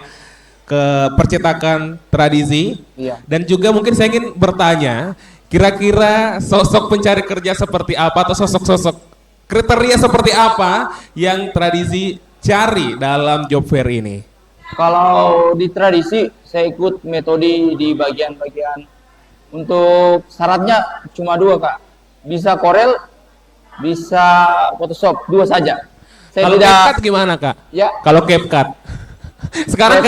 ke percetakan tradisi. Dan juga mungkin saya ingin bertanya, kira-kira sosok pencari kerja seperti apa atau sosok-sosok kriteria seperti apa yang tradisi cari dalam job fair ini? Kalau di tradisi saya ikut metode di bagian-bagian. Untuk syaratnya cuma 2 Kak. Bisa Corel, bisa Photoshop, 2 saja. Kalau CapCut gimana Kak? Ya. Kalau CapCut? Sekarang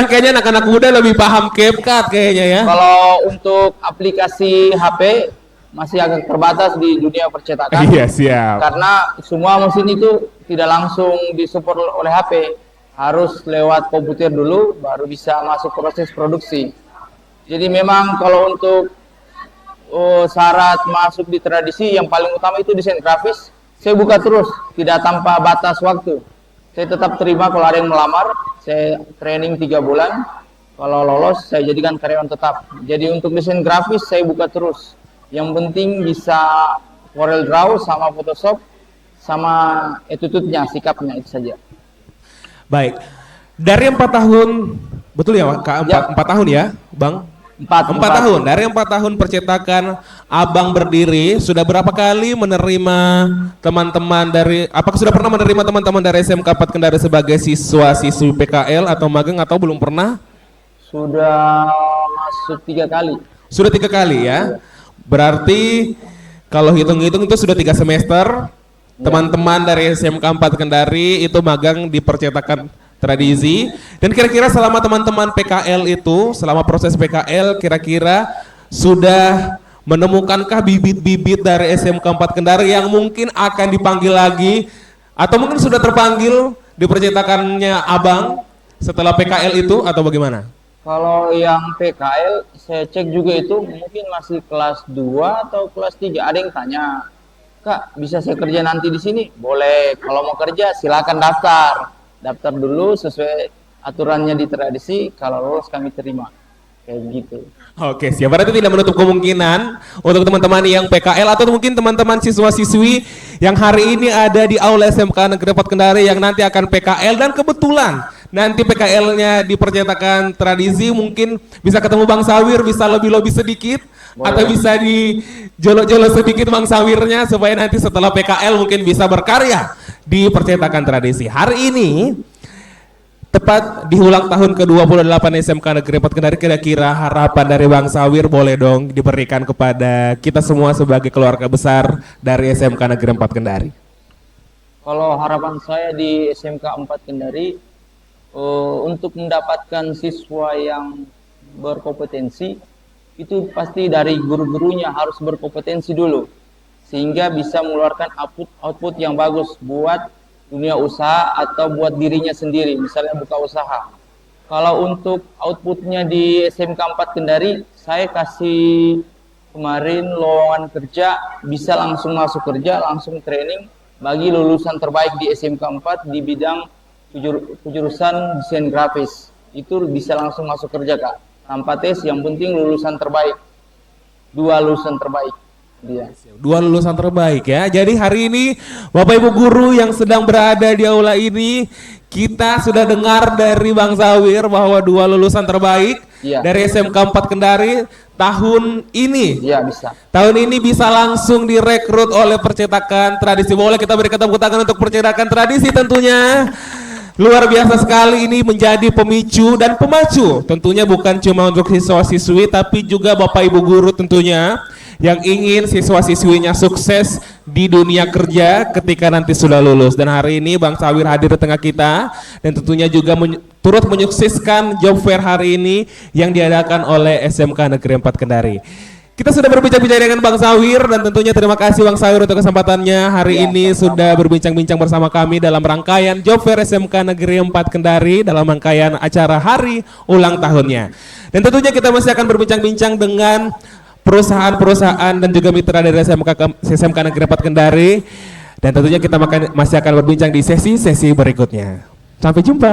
kayaknya anak-anak muda lebih paham CapCut kayaknya ya. Kalau untuk aplikasi HP masih agak terbatas di dunia percetakan. Iya, siap. Karena semua mesin itu tidak langsung disupport oleh HP. Harus lewat komputer dulu baru bisa masuk proses produksi. Jadi memang kalau untuk syarat masuk di tradisi yang paling utama itu desain grafis. Saya buka terus, tidak tanpa batas waktu. Saya tetap terima kalau ada yang melamar, saya training 3 bulan. Kalau lolos, saya jadikan karyawan tetap. Jadi untuk desain grafis, saya buka terus. Yang penting bisa Corel Draw sama Photoshop, sama attitude-nya, sikapnya, itu saja. Baik, dari 4 tahun, betul ya Kak? 4 tahun ya Bang? 4 tahun, dari 4 tahun percetakan Abang berdiri, sudah berapa kali menerima teman-teman dari, apakah sudah pernah menerima teman-teman dari SMK 4 Kendari sebagai siswa-siswi PKL atau magang atau belum pernah? Sudah masuk 3 kali. Sudah 3 kali ya? Berarti kalau hitung-hitung itu sudah 3 semester, teman-teman dari SMK 4 Kendari itu magang di percetakan tradisi. Dan kira-kira selama teman-teman PKL itu, selama proses PKL, kira-kira sudah menemukankah bibit-bibit dari SMK 4 Kendari yang mungkin akan dipanggil lagi atau mungkin sudah terpanggil di percetakannya Abang setelah PKL itu atau bagaimana? Kalau yang PKL saya cek juga itu mungkin masih kelas 2 atau kelas 3. Ada yang tanya, "Kak, bisa saya kerja nanti di sini?" Boleh. Kalau mau kerja silakan daftar. Daftar dulu sesuai aturannya di tradisi, kalau lolos kami terima. Kayak gitu. Oke, siap. Berarti tidak menutup kemungkinan untuk teman-teman yang PKL atau mungkin teman-teman siswa-siswi yang hari ini ada di Aula SMK Negeri 4 Kendari yang nanti akan PKL dan kebetulan nanti PKL-nya di percetakan tradisi, mungkin bisa ketemu Bang Sawir, bisa lebih-lebih sedikit. Boleh. Atau bisa di jolo-jolo sedikit Bang Sawirnya supaya nanti setelah PKL mungkin bisa berkarya di percetakan tradisi. Hari ini tepat di ulang tahun ke-28 SMK Negeri 4 Kendari, kira-kira harapan dari Bang Sawir boleh dong diberikan kepada kita semua sebagai keluarga besar dari SMK Negeri 4 Kendari. Kalau harapan saya di SMK 4 Kendari untuk mendapatkan siswa yang berkompetensi itu pasti dari guru-gurunya harus berkompetensi dulu sehingga bisa mengeluarkan output yang bagus buat dunia usaha atau buat dirinya sendiri, misalnya buka usaha. Kalau untuk outputnya di SMK 4 Kendari, saya kasih kemarin lowongan kerja, bisa langsung masuk kerja, langsung training bagi lulusan terbaik di SMK 4 di bidang jurusan desain grafis. Itu bisa langsung masuk kerja, Kak. Tanpa tes, yang penting lulusan terbaik. 2 lulusan terbaik. Dia. 2 lulusan terbaik ya. Jadi hari ini Bapak Ibu guru yang sedang berada di aula ini, kita sudah dengar dari Bang Sawir bahwa 2 lulusan terbaik dari SMK 4 Kendari tahun ini. Iya, bisa. Tahun ini bisa langsung direkrut oleh percetakan tradisi. Boleh kita berikan tepuk tangan untuk percetakan tradisi tentunya. Luar biasa sekali, ini menjadi pemicu dan pemacu tentunya bukan cuma untuk siswa-siswi tapi juga Bapak Ibu guru tentunya yang ingin siswa-siswinya sukses di dunia kerja ketika nanti sudah lulus. Dan hari ini Bang Sawir hadir di tengah kita dan tentunya juga turut menyukseskan job fair hari ini yang diadakan oleh SMK Negeri 4 Kendari. Kita sudah berbincang-bincang dengan Bang Sawir dan tentunya terima kasih Bang Sawir untuk kesempatannya hari ini sudah berbincang-bincang bersama kami dalam rangkaian Job Fair SMK Negeri 4 Kendari dalam rangkaian acara hari ulang tahunnya. Dan tentunya kita masih akan berbincang-bincang dengan perusahaan-perusahaan dan juga mitra dari SMK Negeri 4 Kendari dan tentunya kita masih akan berbincang di sesi-sesi berikutnya. Sampai jumpa.